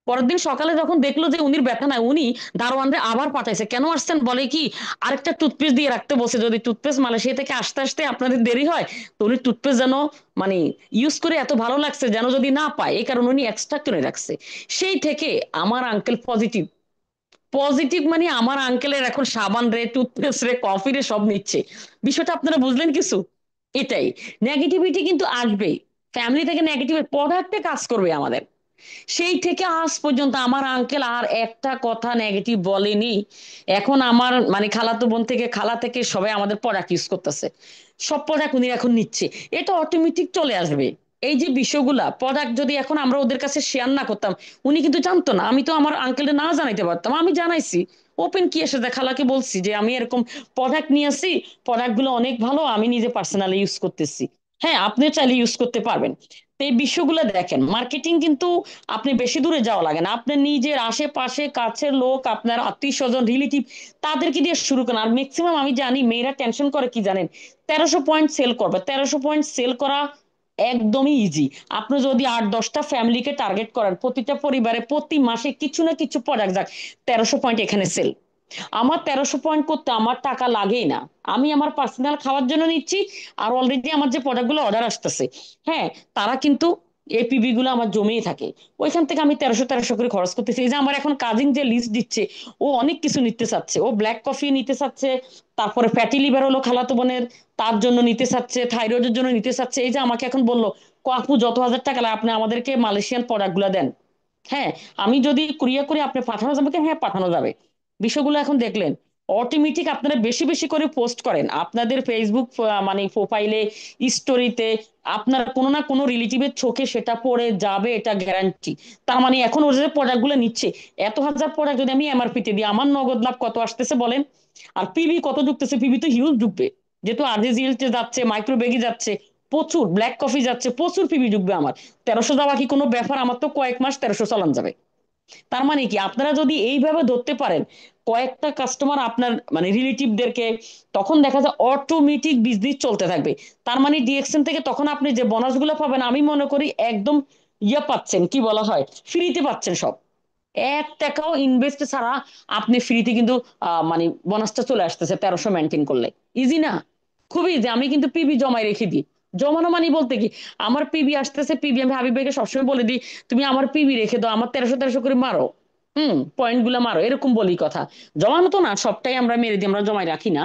পরের দিন সকালে যখন দেখলো যে উনির ব্যথা নাই, উনি দারোয়ানরে আবার পাঠাইছে, কেন আসছেন, বলে কি আরেকটা টুথপেস্ট দিয়ে রাখতে বলছে, যদি টুথপেস্ট মালয়েশিয়া থেকে আসতে আসতে আপনাদের দেরি হয়, তো উনি টুথপেস্ট যেন মানে ইউজ করে এত ভালো লাগছে যেন যদি না পায়, এই কারণে উনি এক্সট্রা করে রাখছে। সেই থেকে আমার আঙ্কেল পজিটিভ। পজিটিভ মানে আমার আঙ্কেলের এখন সাবান রে, টুথপেস্ট রে, কফি রে সব নিচ্ছে। বিষয়টা আপনারা বুঝলেন কিছু? এটাই, নেগেটিভিটি কিন্তু আসবেই, ফ্যামিলি থেকে নেগেটিভ প্রোডাক্টে কাজ করবে আমাদের। সেই থেকে আজ পর্যন্ত আমার আঙ্কেল আর একটা কথা নেগেটিভ বলেনি। এখন আমার মানে খালাতো বোন থেকে, খালা থেকে সবাই আমাদের প্রোডাক্ট ইউজ করতেছে, সব প্রোডাক্ট উনি এখন নিচ্ছে। এটা অটোমেটিক চলে আসবে। এই যে বিষয়গুলা প্রোডাক্ট যদি এখন আমরা ওদের কাছে শেয়ার না করতাম, উনি কিন্তু জানতো না। আমি তো আমার আঙ্কেলকে না জানাইতে পারতাম, আমি জানাইছি ওপেন কি এসে খালাকে বলছি যে আমি এরকম প্রোডাক্ট নিয়ে আসি, প্রোডাক্ট গুলো অনেক ভালো, আমি নিজে পার্সোনালি ইউজ করতেছি, হ্যাঁ আপনিও চাইলে ইউজ করতে পারবেন। তো এই বিষয়গুলো দেখেন, মার্কেটিং কিন্তু আপনি বেশি দূরে যাওয়া লাগে না, আপনার নিজের আশেপাশে কাছের লোক, আপনার আত্মীয় স্বজন, রিলেটিভ, তাদেরকে দিয়ে শুরু করেন। আর ম্যাক্সিমাম আমি জানি মেয়েরা টেনশন করে কি জানেন, 1300 পয়েন্ট সেল করবে। 1300 পয়েন্ট সেল করা একদমই ইজি। আপনি যদি 8-10টা ফ্যামিলিকে টার্গেট করেন, প্রতিটা পরিবারে প্রতি মাসে কিছু না কিছু প্রোডাক্ট যাক, 1300 পয়েন্ট এখানে সেল। আমার 1300 পয়েন্ট করতে আমার টাকা লাগেই না, আমি আমার পার্সোনাল খাওয়ার জন্য নিচ্ছি। আর অলরেডি আমার যে প্রোডাক্ট গুলো অর্ডার আসতেছে, হ্যাঁ তারা কিন্তু এপিবি গুলো আমার জমেই থাকে, ওইখান থেকে আমি 1300 করে খরচ করতেছি। এই যে আমার এখন কাজিন যে লিস্ট দিচ্ছে, ও অনেক কিছু নিতে চাচ্ছে, ও ব্ল্যাক কফি নিতে চাচ্ছে, তারপরে ফ্যাটি লিভার হলো খালাতো বোনের, তার জন্য নিতে চাচ্ছে, থাইরয়েডের জন্য নিতে চাচ্ছে। এই যে আমাকে এখন বললো, আপু যত হাজার টাকা লাগে আপনি আমাদেরকে মালয়েশিয়ান প্রোডাক্ট গুলা দেন, হ্যাঁ আমি যদি কুরিয়ার করে আপনি পাঠানো যাবে কি, হ্যাঁ পাঠানো যাবে। বিষয়গুলো এখন দেখলেন, অটোমেটিক আপনারা বেশি বেশি করে পোস্ট করেন আপনাদের ফেসবুক মানে প্রোফাইলে, স্টোরিতে, আপনার কোনো না কোনো রিলেটিভের চোখে সেটা পড়ে যাবে, এটা গ্যারান্টি। তার মানে এখন ওরা যে প্রোডাক্ট গুলো নিচ্ছে, এত হাজার প্রোডাক্ট যদি আমি এমআরপি তে দিই, আমার নগদ লাভ কত আসতেছে বলেন? আর পিবি কত ঢুকতেছে? পিবি তো হিউজ ঢুকবে, যেহেতু আরজিজিএল যাচ্ছে, মাইক্রোবেগি যাচ্ছে, প্রচুর ব্ল্যাক কফি যাচ্ছে, প্রচুর পিবি ঢুকবে আমার। 1300 যাওয়া কি কোনো ব্যাপার? আমার তো কয়েক মাস 1300 চালান যাবে। তার মানে কি, আপনারা যদি এইভাবে ধরতে পারেন কয়েকটা কাস্টমার আপনার মানে রিলেটিভদেরকে, তখন দেখা যায় অটোমেটিক বিজনেস চলতে থাকবে। তার মানে ডিএক্সএন থেকে তখন আপনি যে বোনাস গুলো পাবেন, আমি মনে করি একদম পাচ্ছেন, কি বলা হয়, ফ্রিতে পাচ্ছেন সব। 1 টাকাও ইনভেস্ট ছাড়া আপনি ফ্রিতে কিন্তু মানে বোনাসটা চলে আসতেছে 1300 মেনটেন করলে। ইজি না? খুবই ইজি। আমি কিন্তু পিবি জমায় রেখে দিই। জমানো মানে বলতে কি, আমার পিবি আসতেছে, পিবি আমি হাবিব ভাইকে সবসময় বলে দিই, তুমি আমার পিবি রেখে দাও, আমার 1300 করে মারো, পয়েন্ট গুলা মারো, এরকম বলি কথা। জমানো তো না, সবটাই আমরা মেরে দিই, আমরা জমায় রাখি না।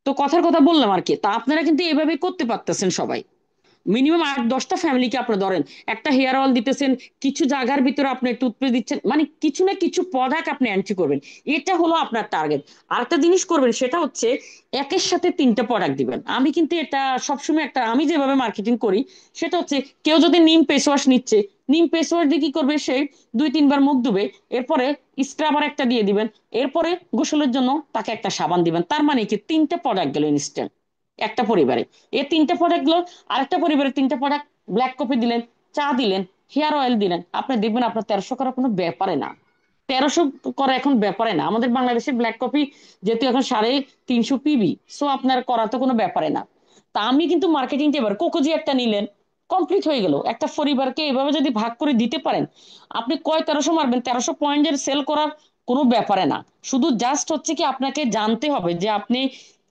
তো কথার কথা বললাম আর কি, তা আপনারা কিন্তু এভাবে করতে পারতেছেন সবাই। মিনিমাম 8-10টা ফ্যামিলিকে আপনি ধরেন, একটা হেয়ার অয়েল দিতেছেন, কিছু জায়গার ভিতরে আপনি টুথপেস্ট দিচ্ছেন, মানে কিছু না কিছু প্রোডাক্ট আপনি এন্ট্রি করবেন। এটা হলো আপনার টার্গেট। আরেকটা জিনিস করবেন, সেটা হচ্ছে একের সাথে 3টা প্রোডাক্ট দিবেন। আমি কিন্তু এটা সবসময় একটা, আমি যেভাবে মার্কেটিং করি সেটা হচ্ছে, কেউ যদি নিম ফেস ওয়াশ নিচ্ছে, নিম ফেস ওয়াশ দিয়ে কি করবে সে 2-3 বার মুখ ধুবে, এরপরে স্ক্রাবার একটা দিয়ে দিবেন, এরপরে গোসলের জন্য তাকে একটা সাবান দিবেন। তার মানে কি 3টে প্রোডাক্ট গেল ইনস্ট্যান্ট একটা পরিবারে। এই 3টে প্রোডাক্ট গেল, আরেকটা পরিবারে 3টে প্রোডাক্ট, ব্ল্যাক কফি দিলেন, চা দিলেন, হেয়ার অয়েল দিলেন, আপনি দেখবেন আপনার 1300 করার কোনো ব্যাপারে না। 1300 করা এখন ব্যাপারে না। আমাদের বাংলাদেশের ব্ল্যাক কফি যেহেতু এখন 350 পিবি, সো আপনার করা তো কোনো ব্যাপারে না। তা আমি কিন্তু মার্কেটিং এবার কোকোজি একটা নিলেন, কমপ্লিট হয়ে গেল। একটা পরিবারকে এভাবে যদি ভাগ করে দিতে পারেন, আপনি কয় 1300 মারবেন, 1300 পয়েন্টের সেল করার কোনো ব্যাপারে না। শুধু জাস্ট হচ্ছে কি আপনাকে জানতে হবে যে আপনি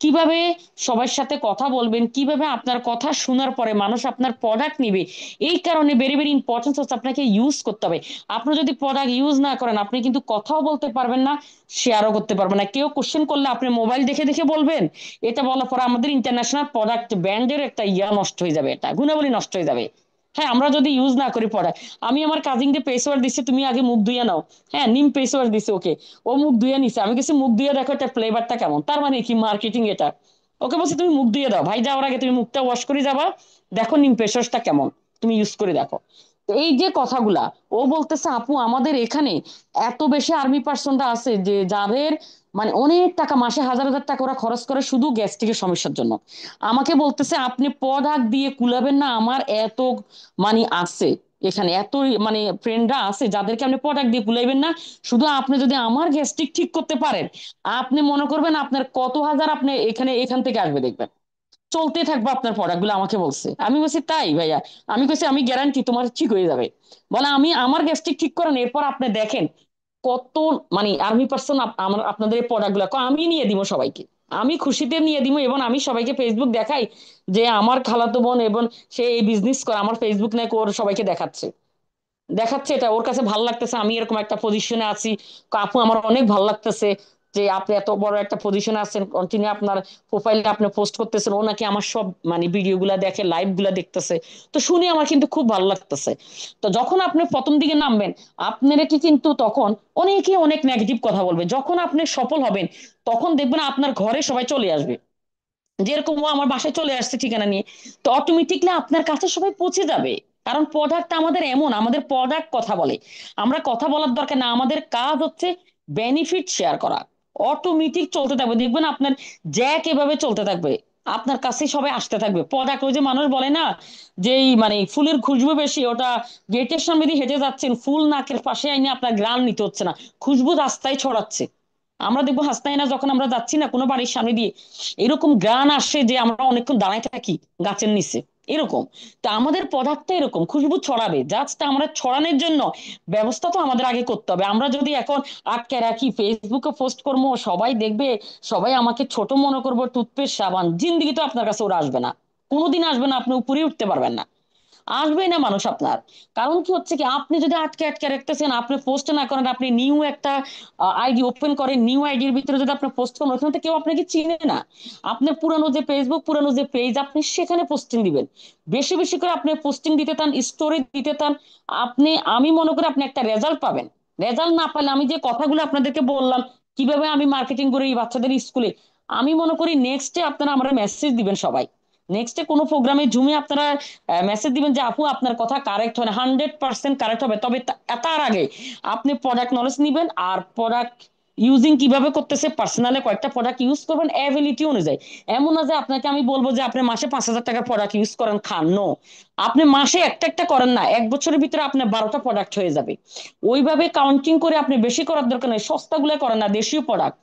কিভাবে সবার সাথে কথা বলবেন, কিভাবে আপনার কথা শোনার পরে মানুষ আপনার প্রোডাক্ট নিবে। এই কারণে ভেরি ভেরি ইম্পর্টেন্ট হচ্ছে আপনাকে ইউজ করতে হবে। আপনি যদি প্রোডাক্ট ইউজ না করেন, আপনি কিন্তু কথাও বলতে পারবেন না, শেয়ারও করতে পারবেন না। কেউ কোশ্চেন করলে আপনি মোবাইল দেখে দেখে বলবেন, এটা বলার পরে আমাদের ইন্টারন্যাশনাল প্রোডাক্ট ব্র্যান্ডের একটা নষ্ট হয়ে যাবে, এটা গুণাবলী নষ্ট হয়ে যাবে। হ্যাঁ, আমরা যদি ইউজ না করি প্রোডাক্ট, আমি আমার কাজিনকে ফেস ওয়াশ দিচ্ছি, তুমি আগে মুখ ধুয়ে নাও। হ্যাঁ, নিম ফেস ওয়াশ দিছে ওকে, ও মুখ ধুয়ে নিছে, আমি কিছু মুখ ধুয়ে দেখো এটা ফ্লেভারটা কেমন। তার মানে কি মার্কেটিং এটা। ওকে বলছি তুমি মুখ ধুয়ে দাও, ভাই যাওয়ার আগে তুমি মুখটা ওয়াশ করে যাবা, দেখো নিম ফেস ওয়াশটা কেমন, তুমি ইউজ করে দেখো। তো এই যে কথাগুলা, ও বলতেছে আপু আমাদের এখানে এত বেশি আর্মি পার্সনরা আছে যে যাদের মানে অনেক টাকা, মাসে হাজার হাজার টাকা ওরা খরচ করে শুধু গ্যাস্ট্রিকের সমস্যার জন্য। আমাকে বলতেছে আপনি প্রোডাক্ট দিয়ে কুলাবেন না, আমার এত মানে আছে এখানে, এত মানে ফ্রেন্ডরা আছে যাদেরকে আপনি প্রোডাক্ট দিয়ে কুলাইবেন না। শুধু আপনি যদি আমার গ্যাস্ট্রিক ঠিক করতে পারেন, আপনি মনে করবেন আপনার কত হাজার আপনি এখান থেকে আসবে দেখবেন, চলতে থাকবে আপনার প্রোডাক্ট গুলো। আমাকে বলছে, আমি বলছি তাই ভাইয়া? আমি বলছি আমি গ্যারান্টি তোমার ঠিক হয়ে যাবে। বলে আমি আমার গ্যাস্ট্রিক ঠিক করেন, এরপর আপনি দেখেন কত মানে আর্মি পার্সন আমার আপনাদের এই প্রোডাক্ট গুলো আমি নিয়ে দিব সবাইকে, আমি খুশিতে নিয়ে দিব। এবং আমি সবাইকে ফেসবুক দেখাই যে আমার খালাতো বোন এবং সে এই বিজনেস করে, আমার ফেসবুক নাকি ওর সবাইকে দেখাচ্ছে, দেখাচ্ছে এটা ওর কাছে ভালো লাগতেছে, আমি এরকম একটা পজিশনে আছি। আপু আমার অনেক ভালো লাগতেছে যে আপনি এত বড় একটা পজিশনে আছেন, কন্টিনিউ আপনার প্রোফাইলে আপনি পোস্ট করতেছেন। ও নাকি আমার সব মানে ভিডিও গুলা দেখে, লাইভ গুলা দেখতেছে। তো শুনে আমার কিন্তু খুব ভালো লাগতেছে। তো যখন আপনি প্রথম দিকে নামবেন, আপনারা কি কিন্তু তখন অনেকে অনেক নেগেটিভ কথা বলবে। যখন আপনি সফল হবেন, তখন দেখবেন আপনার ঘরে সবাই চলে আসবে। যেরকম ও আমার বাসায় চলে আসছে ঠিকানা নিয়ে, তো অটোমেটিকলি আপনার কাছে সবাই পৌঁছে যাবে। কারণ প্রোডাক্ট আমাদের এমন, আমাদের প্রোডাক্ট কথা বলে। আমরা কথা বলার দরকার না, আমাদের কাজ হচ্ছে বেনিফিট শেয়ার করা। অটোমেটিক চলতে থাকবে, দেখবেন আপনার জ্যাক এভাবে চলতে থাকবে, আপনার কাছে সবাই আসতে থাকবে। প্রোডাক্ট ওই যে মানুষ বলে না যে এই মানে ফুলের খুশবু বেশি, ওটা গেটের সামনে দিয়ে হেঁটে যাচ্ছেন, ফুল নাকের পাশে আইনে আপনার গ্রান নিতে হচ্ছে না, খুশবু রাস্তায় ছড়াচ্ছে। আমরা দেখবো হাসতাই না যখন আমরা যাচ্ছি না কোনো বাড়ির সামনে দিয়ে, এরকম গান আসে যে আমরা অনেকক্ষণ দাঁড়ায় থাকি গাছের নিচে, এরকম। তো আমাদের পদার্থ এরকম খুশবু ছড়াবে, জাস্ট আমরা ছড়ানোর জন্য ব্যবস্থা তো আমাদের আগে করতে হবে। আমরা যদি এখন আটকে রাখি, ফেসবুকে পোস্ট করবো, সবাই দেখবে, সবাই আমাকে ছোট মনে করবো, টুথপেস্ট সাবান, জিন্দিগি তো আপনার কাছে ওরা আসবে না, কোনোদিন আসবে না, আপনি উপরে উঠতে পারবেন না, আসবেই না মানুষ আপনার। কারণ কি হচ্ছে কি, আপনি যদি আটকে আটকে রাখতেছেন, আপনি পোস্ট না করেন, আপনি নিউ একটা আইডি ওপেন করেন, নিউ আইডির ভিতরে যদি আপনি পোস্ট করেন, ওখানে তো কেউ আপনাকে চিনে না। আপনার পুরানো যে ফেসবুক, পুরানো যে পেজ, আপনি সেখানে পোস্টিং দিবেন। বেশি বেশি করে আপনি পোস্টিং দিতে চান, স্টোরি দিতে চান, আপনি আমি মনে করি আপনি একটা রেজাল্ট পাবেন। রেজাল্ট না পেলে, আমি যে কথাগুলো আপনাদেরকে বললাম কিভাবে আমি মার্কেটিং করি এই বাচ্চাদের স্কুলে, আমি মনে করি নেক্সটে আপনারা আমরা মেসেজ দিবেন সবাই, নেক্সটে কোনো প্রোগ্রামে জুমে আপনারা মেসেজ দিবেন যে আপু আপনার কথা কারেক্ট হয় না, 100% কারেক্ট হবে, তবে তার আগে আপনি প্রোডাক্ট নলেজ নিবেন। আর প্রোডাক্ট ইউজিং কিভাবে করতেছে, পার্সোনালি কয়েকটা প্রোডাক্ট ইউজ করবেন অ্যাবিলিটি অনুযায়ী। এমন না যে আপনাকে আমি বলবো যে আপনি মাসে 5,000 টাকার প্রোডাক্ট ইউজ করেন খান, নো। আপনি মাসে একটা একটা করেন না, 1 বছরের ভিতরে আপনার 12টা প্রোডাক্ট হয়ে যাবে। ওইভাবে কাউন্টিং করে আপনি বেশি করার দরকার নেই, সস্তাগুলো করেন না, দেশীয় প্রোডাক্ট।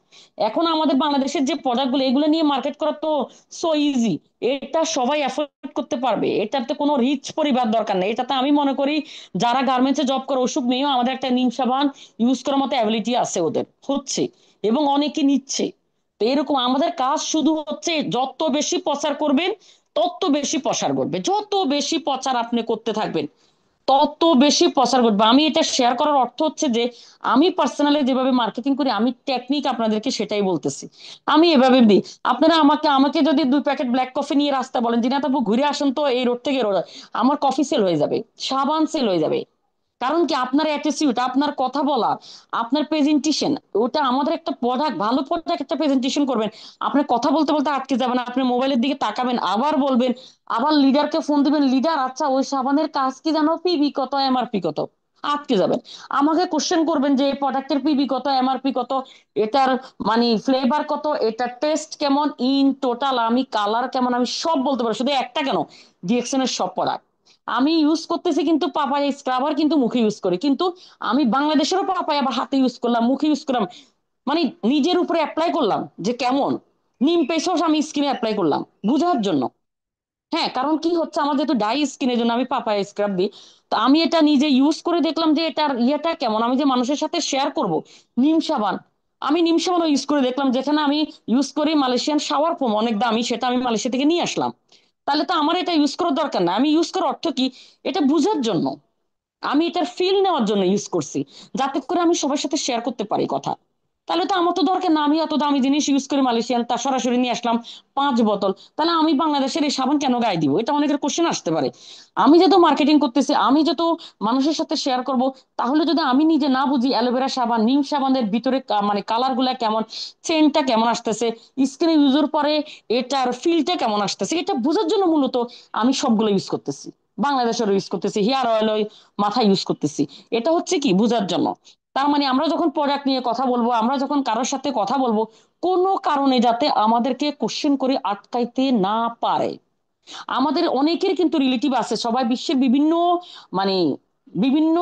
এখন আমাদের বাংলাদেশের যে প্রোডাক্টগুলো, এগুলো নিয়ে মার্কেট করা তো সো ইজি, এটা সবাই অ্যাফোর্ড করতে পারবে, এটাতে কোনো রিচ পরিবার দরকার নেই। এটাতে আমি মনে করি যারা গার্মেন্টসে জব করে অসুখ নেই, আমাদের একটা নিম সাবান ইউজ করার মতো অ্যাবিলিটি আছে, ওদের হচ্ছে, এবং অনেকে নিচ্ছে। তো এরকম আমাদের কাজ শুধু হচ্ছে যত বেশি প্রচার করবেন, তত বেশি প্রসার করবে, যত বেশি প্রচার আপনি করতে থাকবেন, তত বেশি প্রচার করবে। আমি এটা শেয়ার করার অর্থ হচ্ছে যে আমি পার্সোনালি যেভাবে মার্কেটিং করি, আমি টেকনিক আপনাদেরকে সেটাই বলতেছি। আমি এভাবে দিই, আপনারা আমাকে আমাকে যদি 2 প্যাকেট ব্ল্যাক কফি নিয়ে রাস্তা বলেন, দিনা তারপর ঘুরে আসেন তো এই রোড থেকে রোড, আমার কফি সেল হয়ে যাবে, সাবান সেল হয়ে যাবে। কারণ কি আপনার অ্যাটিটিউড, আপনার কথা বলা, আপনার প্রেজেন্টেশন, ওটা আমাদের একটা প্রোডাক্ট, ভালো প্রোডাক্ট একটা প্রেজেন্টেশন করবেন, আপনার কথা বলতে বলতে আটকে যাবেন, আপনি মোবাইলের দিকে তাকাবেন, আবার বলবেন, আবার লিডারকে ফোন দিবেন, লিডার আচ্ছা ওই সাবানের কাজ কি জানো, পিবি কত, এমআরপি কত, আটকে যাবেন। আমাকে কোশ্চেন করবেন যে এই প্রোডাক্টের পিবি কত, এমআরপি কত, এটার মানে ফ্লেভার কত, এটার টেস্ট কেমন, ইন টোটাল আমি কালার কেমন, আমি সব বলতে পারি, শুধু একটা কেন, ডিএক্সএন এর সব প্রোডাক্ট আমি ইউজ করতেছি, কিন্তু পাপায়া স্ক্রাবার কিন্তু মুখে ইউজ করি, কিন্তু আমি বাংলাদেশেরও পাপায়া আবার হাতে ইউজ করলাম, মুখে ইউজ করলাম, মানে নিজের উপরে অ্যাপ্লাই করলাম যে কেমন। নিম পেসস আমি স্কিনে অ্যাপ্লাই করলাম বুঝার জন্য। হ্যাঁ, কারণ কি হচ্ছে, আমার যেহেতু ডাই স্কিনের জন্য আমি পাপায়া স্ক্রাব দিই, তো আমি এটা নিজে ইউজ করে দেখলাম যে এটার ইয়েটা কেমন, আমি যে মানুষের সাথে শেয়ার করব। নিম সাবান, আমি নিম সাবানও ইউজ করে দেখলাম, যেখানে আমি ইউজ করি মালয়েশিয়ান শাওয়ার ফোম অনেক দামি, সেটা আমি মালয়েশিয়া থেকে নিয়ে আসলাম। তাহলে তো আমার এটা ইউজ করার দরকার না, আমি ইউজ করার অর্থ কি, এটা বুঝার জন্য, আমি এটার ফিল নেওয়ার জন্য ইউজ করছি, যাতে করে আমি সবার সাথে শেয়ার করতে পারি কথা। তাহলে তো আমার তো দরকার না, আমি এত দামি জিনিস ইউজ করি মালয়েশিয়ান, তা সরাসরি নিয়ে আসলাম 5 বোতল, তাহলে আমি বাংলাদেশের এই সাবান কেন গায়ে দিব, এটা অনেকের কোশ্চেন আসতে পারে। আমি যেহেতু মার্কেটিং করতেছি, আমি যেহেতু মানুষের সাথে শেয়ার করব, তাহলে যদি আমি নিজে না বুঝি অ্যালোভেরা সাবান, নিম সাবানের ভিতরে মানে কালার গুলা কেমন, চেনটা কেমন আসতেছে, স্কিনে ইউজের পরে এটার ফিলটা কেমন আসতেছে, এটা বোঝার জন্য মূলত আমি সবগুলো ইউজ করতেছি, বাংলাদেশের ইউজ করতেছি, হেয়ার অয়েল মাথা ইউজ করতেছি, এটা হচ্ছে কি বোঝার জন্য। তার মানে আমরা যখন প্রোডাক্ট নিয়ে কথা বলবো, আমরা যখন কারোর সাথে কথা বলবো, কোনো কারণে যাতে আমাদেরকে কোশ্চেন করে আটকাইতে না পারে। আমাদের অনেকের কিন্তু রিলেটিভ আছে, সবাই বিশ্বের বিভিন্ন মানে বিভিন্ন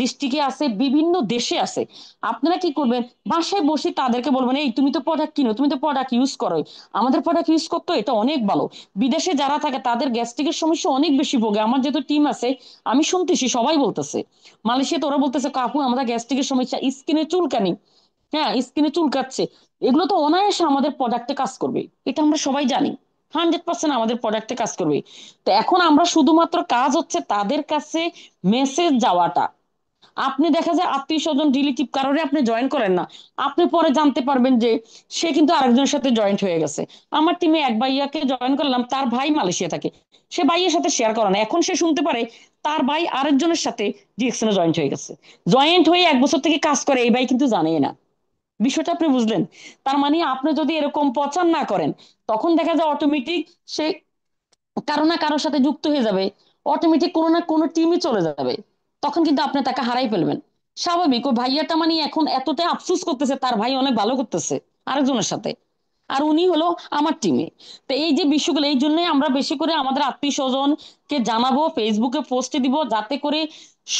ডিস্ট্রিক্টে আছে, বিভিন্ন দেশে আছে। আপনারা কি করবেন, বাসায় বসে তাদেরকে বলবেন, এই তুমি তো প্রোডাক্ট কিনো, তুমি তো প্রোডাক্ট ইউজ করো, আমাদের প্রোডাক্ট ইউজ করতো, এটা অনেক ভালো। বিদেশে যারা থাকে তাদের গ্যাস্ট্রিকের সমস্যা অনেক বেশি ভোগে, আমার যেহেতু টিম আছে আমি শুনতেছি সবাই বলতেছে, মালয়েশিয়াতে ওরা বলতেছে কাকু আমাদের গ্যাস্ট্রিকের সমস্যা, স্কিনে চুলকানি, হ্যাঁ স্কিনে চুলকাচ্ছে, এগুলো তো অনায়াসে আমাদের প্রোডাক্টে কাজ করবে, এটা আমরা সবাই জানি, 100% আমাদের প্রোডাক্টে কাজ করবে। তো এখন আমরা শুধুমাত্র কাজ হচ্ছে তাদের কাছে মেসেজ যাওয়াটা। আপনি দেখা যায় আত্মীয় স্বজন রিলেটিভ কারোরে আপনি জয়েন করেন না, আপনি পরে জানতে পারবেন যে সে কিন্তু আরেকজনের সাথে জয়েন্ট হয়ে গেছে। আমার টিমে এক ভাইয়াকে জয়েন করলাম, তার ভাই মালয়েশিয়া থাকে, সে ভাইয়ের সাথে শেয়ার করে না, এখন সে শুনতে পারে তার ভাই আরেকজনের সাথে ডিএক্সএন জয়েন্ট হয়ে গেছে, জয়েন্ট হয়ে 1 বছর থেকে কাজ করে, এই ভাই কিন্তু জানেই না। বিষয়টা আপনি বুঝলেন? তার মানে আপনি যদি এরকম প্রচার না করেন, তখন দেখা যায় অটোমেটিক সে কারো না কারোর সাথে যুক্ত হয়ে যাবে, অটোমেটিক কোনো না কোনো টিমই চলে যাবে, তখন কিন্তু আপনি তাকে হারাই ফেলবেন। স্বাভাবিক, ওই ভাইয়াটা মানে এখন এতটাই আফসোস করতেছে, তার ভাই অনেক ভালো করতেছে আরেকজনের সাথে, আর উনি হলো আমার টিমে। তো এই যে বিষয়গুলো, এই জন্যই আমরা বেশি করে আমাদের আত্মীয় স্বজনকে জানাবো, ফেসবুকে পোস্টে দিব, যাতে করে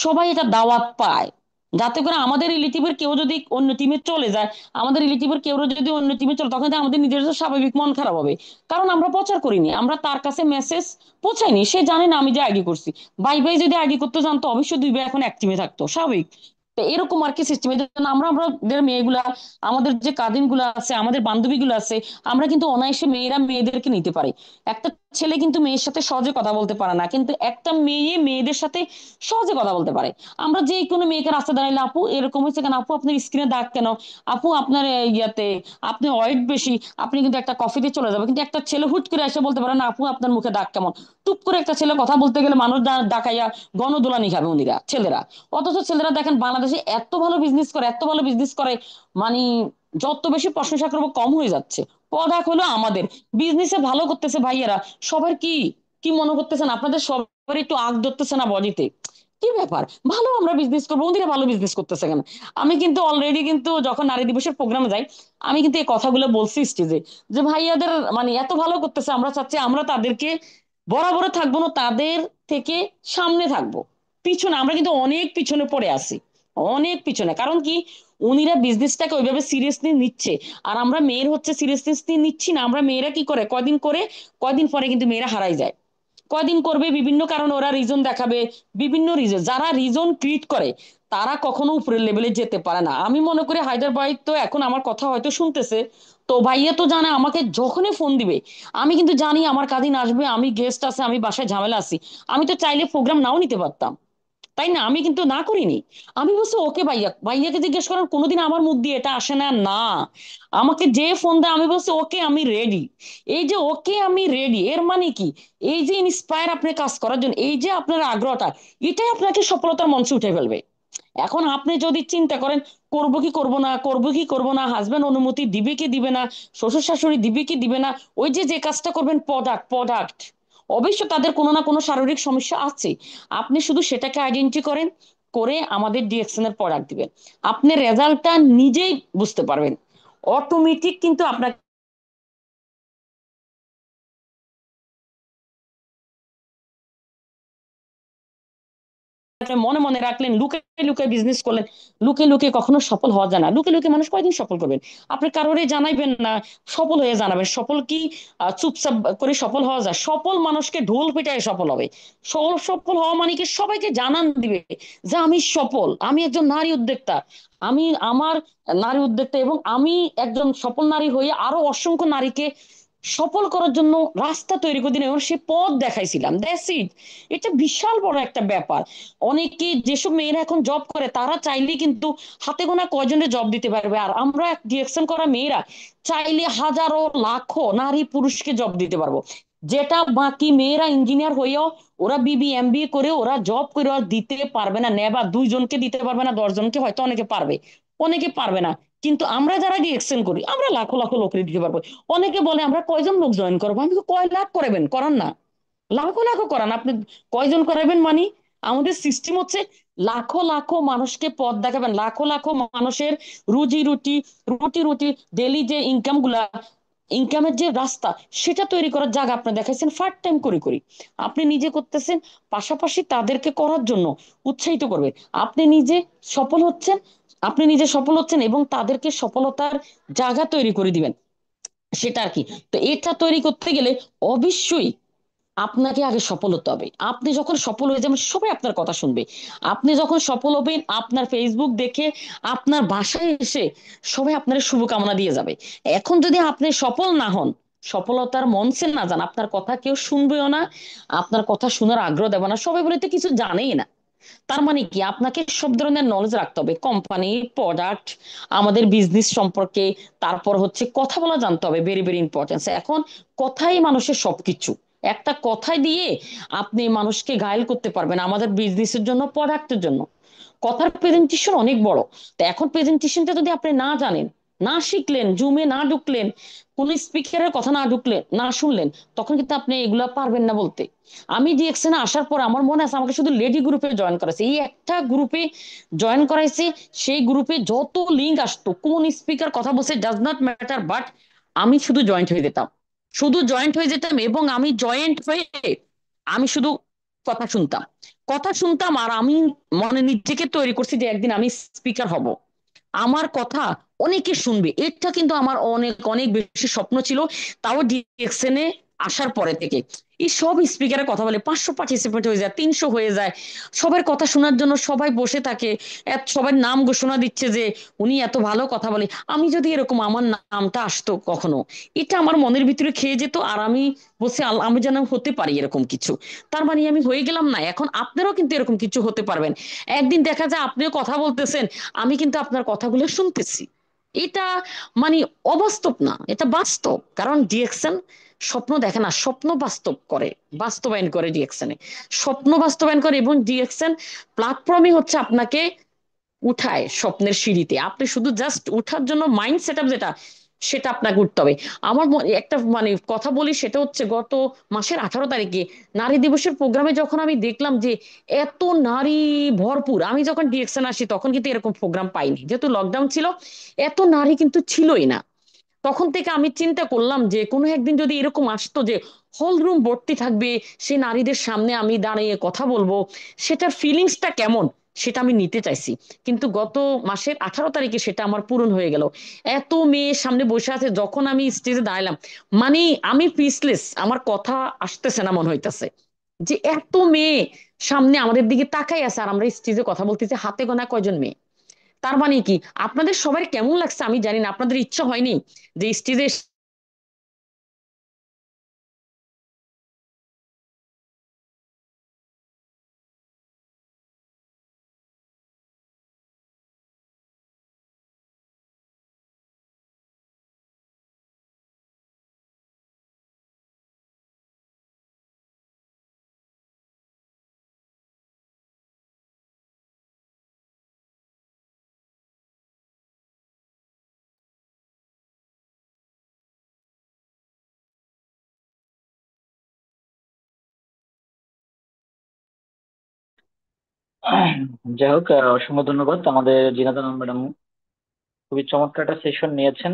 সবাই এটা দাওয়াত পায়, যাতে করে আমাদের রিলেটিভের কেউ যদি অন্য টিমে চলে যায়, আমাদের রিলেটিভের কেউ যদি অন্য টিমে চলে, তখন তো আমাদের নিজের তো স্বাভাবিক মন খারাপ হবে, কারণ আমরা প্রচার করিনি, আমরা তার কাছে মেসেজ পৌঁছাইনি, সে জানে না আমি যে আগে করছি। ভাই ভাই যদি আগে করতে জানতো, অবশ্যই 2 ভাই এখন এক টিমে থাকতো, স্বাভাবিক। তো এরকম আর কি সিস্টেম, এই জন্য আমরা আমাদের মেয়েগুলা, আমাদের যে কাজিন গুলো আছে, আমাদের বান্ধবী গুলো আছে, আমরা কিন্তু অনায়াসে মেয়েরা মেয়েদেরকে নিতে পারি। একটা ছেলে কিন্তু মেয়ের সাথে সহজে কথা বলতে পারে না, কিন্তু একটা মেয়ে মেয়েদের সাথে সহজে কথা বলতে পারে। আমরা যে কোনো মেয়েকে রাস্তা দাঁড়াইলে, আপু এরকম হয়েছে কেন, আপু আপনার স্কিনে দাগ কেন, আপু আপনার ইয়াতে আপনি ওয়েট বেশি, আপনি কিন্তু একটা কফিতে চলে যাবে, কিন্তু একটা ছেলে হুট করে এসে বলতে পারে না আপু আপনার মুখে দাগ কেমন। টুপ করে একটা ছেলে কথা বলতে গেলে মানুষ ডাকাইয়া গণদোলানি খাবে উনিরা ছেলেরা। অথচ ছেলেরা দেখেন বাংলাদেশে এত ভালো বিজনেস করে, এত ভালো বিজনেস করে, মানে যত বেশি প্রশংসা করবো কম হয়ে যাচ্ছে। প্রোডাক্ট হলো আমাদের, বিজনেসে ভালো করতেছে ভাইয়েরা, সবার কি কি মনে করতেছেন, আপনাদের সবার একটু আগ ধরতেছে না বডিতে, কি ব্যাপার, ভালো আমরা বিজনেস করবো, ওদিকে ভালো বিজনেস করতেছে কেন। আমি কিন্তু অলরেডি কিন্তু যখন নারী দিবসের প্রোগ্রামে যাই, আমি কিন্তু এই কথাগুলো বলছি স্টেজে, যে ভাইয়াদের মানে এত ভালো করতেছে, আমরা চাচ্ছি আমরা তাদেরকে বরাবর থাকবো না, তাদের থেকে সামনে থাকবো, পিছনে আমরা কিন্তু অনেক পিছনে পড়ে আছি, অনেক পিছনে। কারণ কি, উনিরা বিজনেসটাকে ওইভাবে সিরিয়াসলি নিচ্ছে, আর আমরা মেয়ের হচ্ছে সিরিয়াসনেস নিচ্ছি না। আমরা মেয়েরা কি করে, কয়দিন করে, কয়দিন পরে কিন্তু মেয়েরা হারাই যায়, কয়দিন করবে বিভিন্ন কারণে ওরা রিজন দেখাবে, বিভিন্ন রিজন, যারা রিজন ক্রিয়েট করে তারা কখনো উপরের লেভেলে যেতে পারে না। আমি মনে করি হায়দ্রাবাদ তো এখন আমার কথা হয়তো শুনতেছে, তো ভাইয়া তো জানে আমাকে যখনই ফোন দিবে, আমি কিন্তু জানি আমার কাজিন আসবে, আমি গেস্ট আছে, আমি বাসায় ঝামেলা আছি, আমি তো চাইলে প্রোগ্রাম নাও নিতে পারতাম, তাই না, আমি কিন্তু না করিনি। আমি বলছি ওকে ভাইয়া, ভাইয়াকে জিজ্ঞেস করার কোনোদিন আমার মুখ দিয়ে এটা আসে না, না, আমাকে যে ফোন দেয় আমি বলছি ওকে আমি রেডি। এই যে ওকে আমি রেডি, এর মানে কি, এই যে ইন্সপায়ার আপনি কাজ করার জন্য, এই যে আপনার আগ্রহটা, এটাই আপনাকে সফলতার মঞ্চে উঠে ফেলবে। এখন আপনি যদি চিন্তা করেন করবো কি করবো না, করবো কি করবো না, হাজবেন্ড অনুমতি দিবে কি দিবে না, শ্বশুর শাশুড়ি দিবে কি দিবে না, ওই যে যে কাজটা করবেন প্রোডাক্ট প্রোডাক্ট, অবশ্য তাদের কোনো না কোনো শারীরিক সমস্যা আছে, আপনি শুধু সেটাকে আইডেন্টি করেন, করে আমাদের ডিএক্সএন এর প্রোডাক্ট দিবেন, আপনি রেজাল্টটা নিজেই বুঝতে পারবেন, অটোমেটিক কিন্তু আপনার আপনি মনে মনে রাখলেন, লুকে লুকে বিজনেস করলেন, লুকে লুকে কখনো সফল হওয়া যায় না, লুকে লুকে মানুষ কয়দিন সফল করবেন, আপনি কারোরে জানাইবেন না, সফল হয়ে জানাবেন, সফল কি চুপচাপ করে সফল হওয়া যায়? সফল মানুষকে ঢোল পিটায় সফল হবে, সফল হওয়া মানে কি সবাইকে জানান দিবে যে আমি সফল, আমি একজন নারী উদ্যোক্তা, আমি আমার নারী উদ্যোক্তা, এবং আমি একজন সফল নারী হয়ে আরো অসংখ্য নারীকে সফল করার জন্য রাস্তা তৈরি করে দিলাম এবং সে পথ দেখাইছিলাম, দ্যাটস ইট। এটা বিশাল বড় একটা ব্যাপার। অনেকে যেসব মেয়েরা এখন জব করে তারা চাইলে কিন্তু হাতে গোনা কয়জনের জব দিতে পারবে, আর আমরা ডিরেকশন করা মেয়েরা চাইলে হাজারো লাখো নারী পুরুষকে জব দিতে পারবো, যেটা বাকি মেয়েরা ইঞ্জিনিয়ার হয়েও ওরা বিবি এমবিএ করে ওরা জব করে আর দিতে পারবে না, নেবা দুইজনকে দিতে পারবে না, 10 জনকে হয়তো অনেকে পারবে, অনেকে পারবে না। কিন্তু আমরা যারা ডিরেকশন করি আমরা লাখো লাখো লোকের দিতে পারবো। অনেকে বলে আমরা কয়জন লোক জয়েন করবো, আমি বলি, কয় লাখ করাবেন, করান না, লাখো লাখো করান, আপনি কয়জন করাবেন মানে? আমাদের সিস্টেম হচ্ছে লাখো লাখো মানুষকে পথ দেখাবেন, লাখো লাখো মানুষের রুজি রুটি, রুটি রুটি ডেলি যে ইনকাম গুলা, ইনকামের যে রাস্তা সেটা তৈরি করার জায়গা আপনি দেখাইছেন পার্ট টাইম করে করি, আপনি নিজে করতেছেন, পাশাপাশি তাদেরকে করার জন্য উৎসাহিত করবেন, আপনি নিজে সফল হচ্ছেন, আপনি নিজে সফল হচ্ছেন এবং তাদেরকে সফলতার জায়গা তৈরি করে দিবেন, সেটা আর কি। তো এটা তৈরি করতে গেলে অবশ্যই আপনাকে আগে সফল হতে হবে, আপনি যখন সফল হয়ে যাবেন সবাই আপনার কথা শুনবে, আপনি যখন সফল হবেন আপনার ফেসবুক দেখে আপনার বাসায় এসে সবাই আপনার শুভকামনা দিয়ে যাবে। এখন যদি আপনি সফল না হন, সফলতার মঞ্চে না যান, আপনার কথা কেউ শুনবেও না, আপনার কথা শোনার আগ্রহ দেবে না, সবাই বলে তো কিছু জানেই না। তার মানে কি আপনাকে সব ধরনের নলেজ রাখতে হবে, কোম্পানি, প্রোডাক্ট, আমাদের বিজনেস সম্পর্কে, তারপর হচ্ছে কথা বলা জানতে হবে, ভেরি ভেরি ইম্পর্টেন্স। এখন কথাই মানুষের সবকিছু, একটা কথাই দিয়ে আপনি মানুষকে ঘায়েল করতে পারবেন আমাদের বিজনেসের জন্য, প্রোডাক্টের জন্য। কথার প্রেজেন্টেশন অনেক বড়। তো এখন প্রেজেন্টেশনটা যদি আপনি না জানেন, না শিখলেন, জুমে না ঢুকলেন, কোন স্পিকারের কথা না ঢুকলেন, না শুনলেন, তখন কিন্তু আপনি এগুলা পারবেন না বলতে। আমি ডিএক্সএনে আসার পর আমার মনে আছে আমাকে শুধু লেডি গ্রুপে জয়েন করাইছে, এই একটা গ্রুপে জয়েন করাইছে, সেই গ্রুপে যত লিঙ্ক আসতো কোন স্পিকার কথা বলছে ডাজ নট ম্যাটার, বাট আমি শুধু জয়েন্ট হয়ে যেতাম, শুধু জয়েন্ট হয়ে যেতাম, এবং আমি জয়েন্ট হয়ে আমি শুধু কথা শুনতাম, কথা শুনতাম, আর আমি মনে নিজেকে তৈরি করছি যে একদিন আমি স্পিকার হব, আমার কথা অনেকে শুনবে, এটা কিন্তু আমার অনেক অনেক বেশি স্বপ্ন ছিল। তাও ডিএক্সএন এ আসার পরে থেকে এই সব স্পিকারের কথা বলে 500 পার্টিসিপেন্ট হয়ে যায়, 300 হয়ে যায়, সবার কথা শোনার জন্য সবাই বসে থাকে, সবার নাম ঘোষণা দিচ্ছে যে উনি এত ভালো কথা বলে, আমি যদি এরকম আমার নামটা আসতো কখনো, এটা আমার মনের ভিতরে খেয়ে যেত, আর আমি বলছি আমি যেন হতে পারি এরকম কিছু। তার মানে আমি হয়ে গেলাম না, এখন আপনারাও কিন্তু এরকম কিছু হতে পারবেন, একদিন দেখা যায় আপনিও কথা বলতেছেন, আমি কিন্তু আপনার কথাগুলো শুনতেছি। এটা মানে অবাস্তব না, এটা বাস্তব, কারণ ডিএক্সএন স্বপ্ন দেখে না, স্বপ্ন বাস্তব করে, বাস্তবায়ন করে ডিএক্সএন স্বপ্ন বাস্তবায়ন করে, এবং ডিএক্সএন প্ল্যাটফর্মই হচ্ছে আপনাকে উঠায় স্বপ্নের সিঁড়িতে, আপনি শুধু জাস্ট উঠার জন্য মাইন্ড সেট আপ যেটা, সেটা আপনাকে উঠতে হবে। আমার একটা মানে কথা বলি, সেটা হচ্ছে গত মাসের 18 তারিখে নারী দিবসের প্রোগ্রামে যখন আমি দেখলাম যে এত নারী ভরপুর, আমি যখন ডিএক্সএন আসি তখন কিন্তু এরকম প্রোগ্রাম পাইনি, যেহেতু লকডাউন ছিল, এত নারী কিন্তু ছিলই না। তখন থেকে আমি চিন্তা করলাম যে কোনো একদিন যদি এরকম আসতো যে হল রুম ভর্তি থাকবে, সেই নারীদের সামনে আমি দাঁড়িয়ে কথা বলবো, সেটার ফিলিংসটা কেমন সেটা আমি নিতে চাইছি। কিন্তু গত মাসের 18 তারিখে সেটা আমার পূরণ হয়ে গেল, এত মেয়ে সামনে বসে আছে, যখন আমি স্টেজে দাঁড়ালাম, মানে আমি পিসলেস, আমার কথা আসতেছে না মনে হইতেছে, যে এত মেয়ে সামনে আমাদের দিকে তাকাই আছে, আর আমরা স্টেজে কথা বলতেছি, হাতে গোনা কয়জন মেয়ে। তার মানে কি আপনাদের সবার কেমন লাগছে আমি জানি না, আপনাদের ইচ্ছা হয়নি যে স্টেজে যাই হোক, অসংখ্য ধন্যবাদ আমাদের জিনাদা ম্যাডাম। খুবই চমৎকার একটা সেশন নিয়েছেন।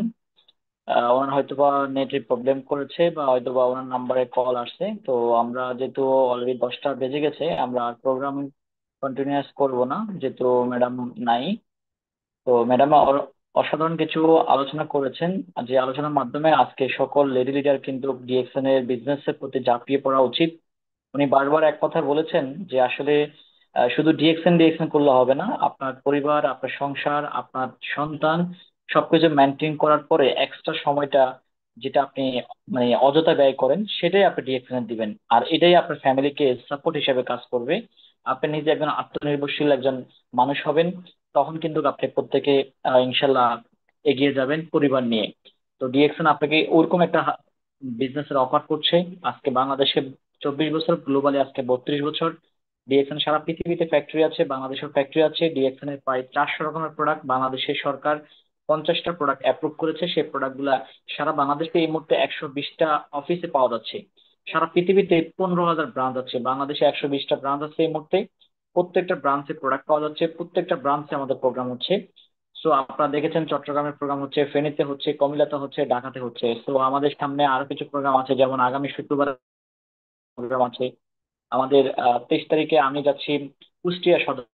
ওনার হয়তোবা নেটে প্রবলেম করেছে বা হয়তোবা ওনার নাম্বারে কল আসছে। তো আমরা যেহেতু অলরেডি 10টা বেজে গেছে, আমরা আর প্রোগ্রাম কন্টিনিউয়াস করব না, যেহেতু ম্যাডাম নাই। তো ম্যাডাম অসাধারণ কিছু আলোচনা করেছেন, যে আলোচনার মাধ্যমে আজকে সকল লেডি লিডার কিন্তু ডিএক্সএন এর বিজনেস এর প্রতি ঝাঁপিয়ে পড়া উচিত। উনি বারবার এক কথা বলেছেন যে আসলে শুধু ডিএক্সএন ডিএক্সএন করলে হবে না, আপনার পরিবার, আপনার সংসার, আপনার সন্তান সবকিছু মেনটেন করার পরে এক্সট্রা সময়টা যেটা আপনি মানে অযথা ব্যয় করেন সেটাই আপনি ডিএক্সএন দিবেন, আর এটাই আপনার ফ্যামিলিকে সাপোর্ট হিসেবে কাজ করবে। আপনি নিজে একজন আত্মনির্ভরশীল একজন মানুষ হবেন, তখন কিন্তু আপনি প্রত্যেকে ইনশাল্লাহ এগিয়ে যাবেন পরিবার নিয়ে। তো ডিএক্সএন আপনাকে ওরকম একটা বিজনেসের অফার করছে। আজকে বাংলাদেশে 24 বছর, গ্লোবালি আজকে 32 বছর। ডিএক্সএন সারা পৃথিবীতে ফ্যাক্টরি আছে, বাংলাদেশের ফ্যাক্টরি আছে। ডিএক্সএন এর প্রায় 400 রকমের প্রোডাক্ট, বাংলাদেশের সরকার 50টা প্রোডাক্ট অ্যাপ্রুভ করেছে। সেই প্রোডাক্ট গুলা সারা বাংলাদেশে এই মুহূর্তে 120টা অফিসে পাওয়া যাচ্ছে। সারা পৃথিবীতে 15,000 ব্রাঞ্চ আছে, বাংলাদেশে 120টা ব্রাঞ্চ আছে এই মুহূর্তে। প্রত্যেকটা ব্রাঞ্চে প্রোডাক্ট পাওয়া যাচ্ছে, প্রত্যেকটা ব্রাঞ্চে আমাদের প্রোগ্রাম হচ্ছে। সো আপনারা দেখেছেন চট্টগ্রামের প্রোগ্রাম হচ্ছে, ফেনীতে হচ্ছে, কুমিল্লাতে হচ্ছে, ঢাকাতে হচ্ছে। তো আমাদের সামনে আরো কিছু প্রোগ্রাম আছে, যেমন আগামী শুক্রবার প্রোগ্রাম আছে আমাদের। 23 তারিখে আমি যাচ্ছি কুষ্টিয়া সদর।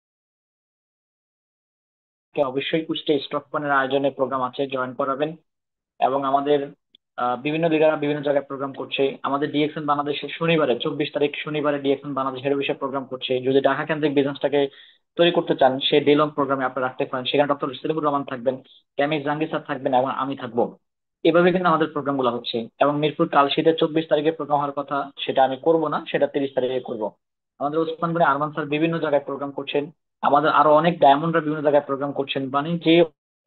অবশ্যই কুষ্টিয়া স্টক পয়েন্টের আয়োজনে প্রোগ্রাম আছে, জয়েন করাবেন। এবং আমাদের বিভিন্ন লিডাররা বিভিন্ন জায়গায় প্রোগ্রাম করছে। আমাদের ডিএক্সএন বাংলাদেশের শনিবারে 24 তারিখ শনিবারে ডিএক্সএন বাংলাদেশ হেড অফিসে প্রোগ্রাম করছে। যদি ঢাকা কেন্দ্রিক বিজনেসটাকে তৈরি করতে চান, সে ডে লং প্রোগ্রামে আপনারা রাখতে পারেন। সেখানে ডক্টর সেলিমুর রহমান থাকবেন, কেমিক জাহাঙ্গীর স্যার থাকবেন এবং আমি থাকবো। এভাবে কিন্তু আমাদের প্রোগ্রাম গুলো হচ্ছে। এবং মিরপুর কালশিটে 24 তারিখে প্রোগ্রাম হওয়ার কথা, সেটা আমি করব না, সেটা 30 তারিখে করব। আমাদের ওসমান গনি আরমান স্যার বিভিন্ন জায়গায় প্রোগ্রাম করছেন। আমাদের আরো অনেক ডায়মন্ডরা বিভিন্ন জায়গায় প্রোগ্রাম করছেন। মানে যে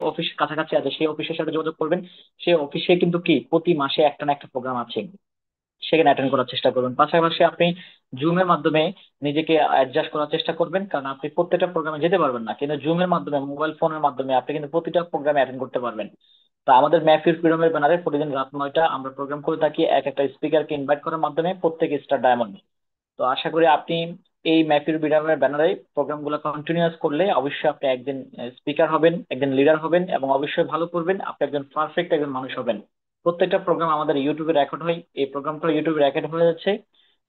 অফিস কাছাকাছি আছে সেই অফিসের সাথে যোগাযোগ করবেন। সেই অফিসে কিন্তু কি প্রতি মাসে একটা না একটা প্রোগ্রাম আছে, সেখানে অ্যাটেন্ড করার চেষ্টা করবেন। পাশাপাশি আপনি জুমের মাধ্যমে নিজেকে অ্যাডজাস্ট করার চেষ্টা করবেন, কারণ আপনি প্রত্যেকটা প্রোগ্রামে যেতে পারবেন না, কিন্তু জুমের মাধ্যমে, মোবাইল ফোনের মাধ্যমে আপনি কিন্তু প্রতিটা প্রোগ্রামে অ্যাটেন্ড করতে পারবেন। তো আমাদের মেহফিল ফ্রিডমের ব্যানারে প্রতিদিন রাত 9টা আমরা প্রোগ্রাম করে থাকি, এক একটা স্পিকারকে ইনভাইট করার মাধ্যমে, প্রত্যেক স্টার ডায়মন্ড। তো আশা করি আপনি এই ম্যাপির বিরামের ব্যানারে প্রোগ্রাম গুলো কন্টিনিউয়াস করলে অবশ্যই আপনি একদিন স্পিকার হবেন, একদিন লিডার হবেন, এবং অবশ্যই ভালো করবেন। আপনি একজন পারফেক্ট একজন মানুষ হবেন। প্রত্যেকটা প্রোগ্রাম আমাদের ইউটিউবে রেকর্ড হয়, এই প্রোগ্রামটা ইউটিউবে রেকর্ড হয়ে যাচ্ছে।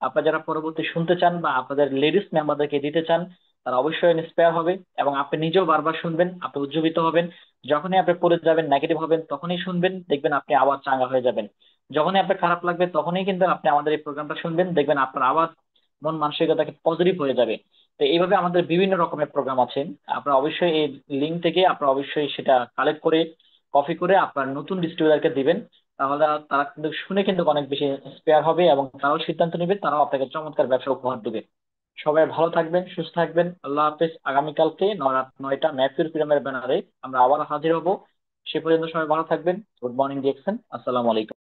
আপনারা যারা পরবর্তী শুনতে চান বা আপনাদের লেডিস মেম্বারদেরকে দিতে চান, তারা অবশ্যই ইন্সপায়ার হবে, এবং আপনি নিজেও বারবার শুনবেন, আপনি উজ্জীবিত হবেন। যখনই আপনি পড়ে যাবেন, নেগেটিভ হবেন, তখনই শুনবেন, দেখবেন আপনি আবার চাঙ্গা হয়ে যাবেন। যখনই আপনার খারাপ লাগবে তখনই কিন্তু আপনি আমাদের এই প্রোগ্রামটা শুনবেন, দেখবেন আপনার আবার মন মানসিকতাকে পজিটিভ হয়ে যাবে। তো এইভাবে আমাদের বিভিন্ন রকমের প্রোগ্রাম আছে। আপনারা অবশ্যই এই লিঙ্ক থেকে আপনারা অবশ্যই সেটা কালেক্ট করে কপি করে আপনার নতুন ডিস্ট্রিবিউটারকে দিবেন। তাহলে তারা কিন্তু শুনে কিন্তু অনেক বেশি ইন্সপায়ার হবে, এবং তারাও সিদ্ধান্ত নেবে, তারাও আপনাকে চমৎকার ব্যবসা উপহার দেবে। সবাই ভালো থাকবেন, সুস্থ থাকবেন। আল্লাহ হাফেজ। আগামীকালকে রাত 9টা ম্যাথিউর পিরামের ব্যানারে আমরা আবার হাজির হব। সে পর্যন্ত সবাই ভালো থাকবেন। Good morning DXN. আসসালামু আলাইকুম।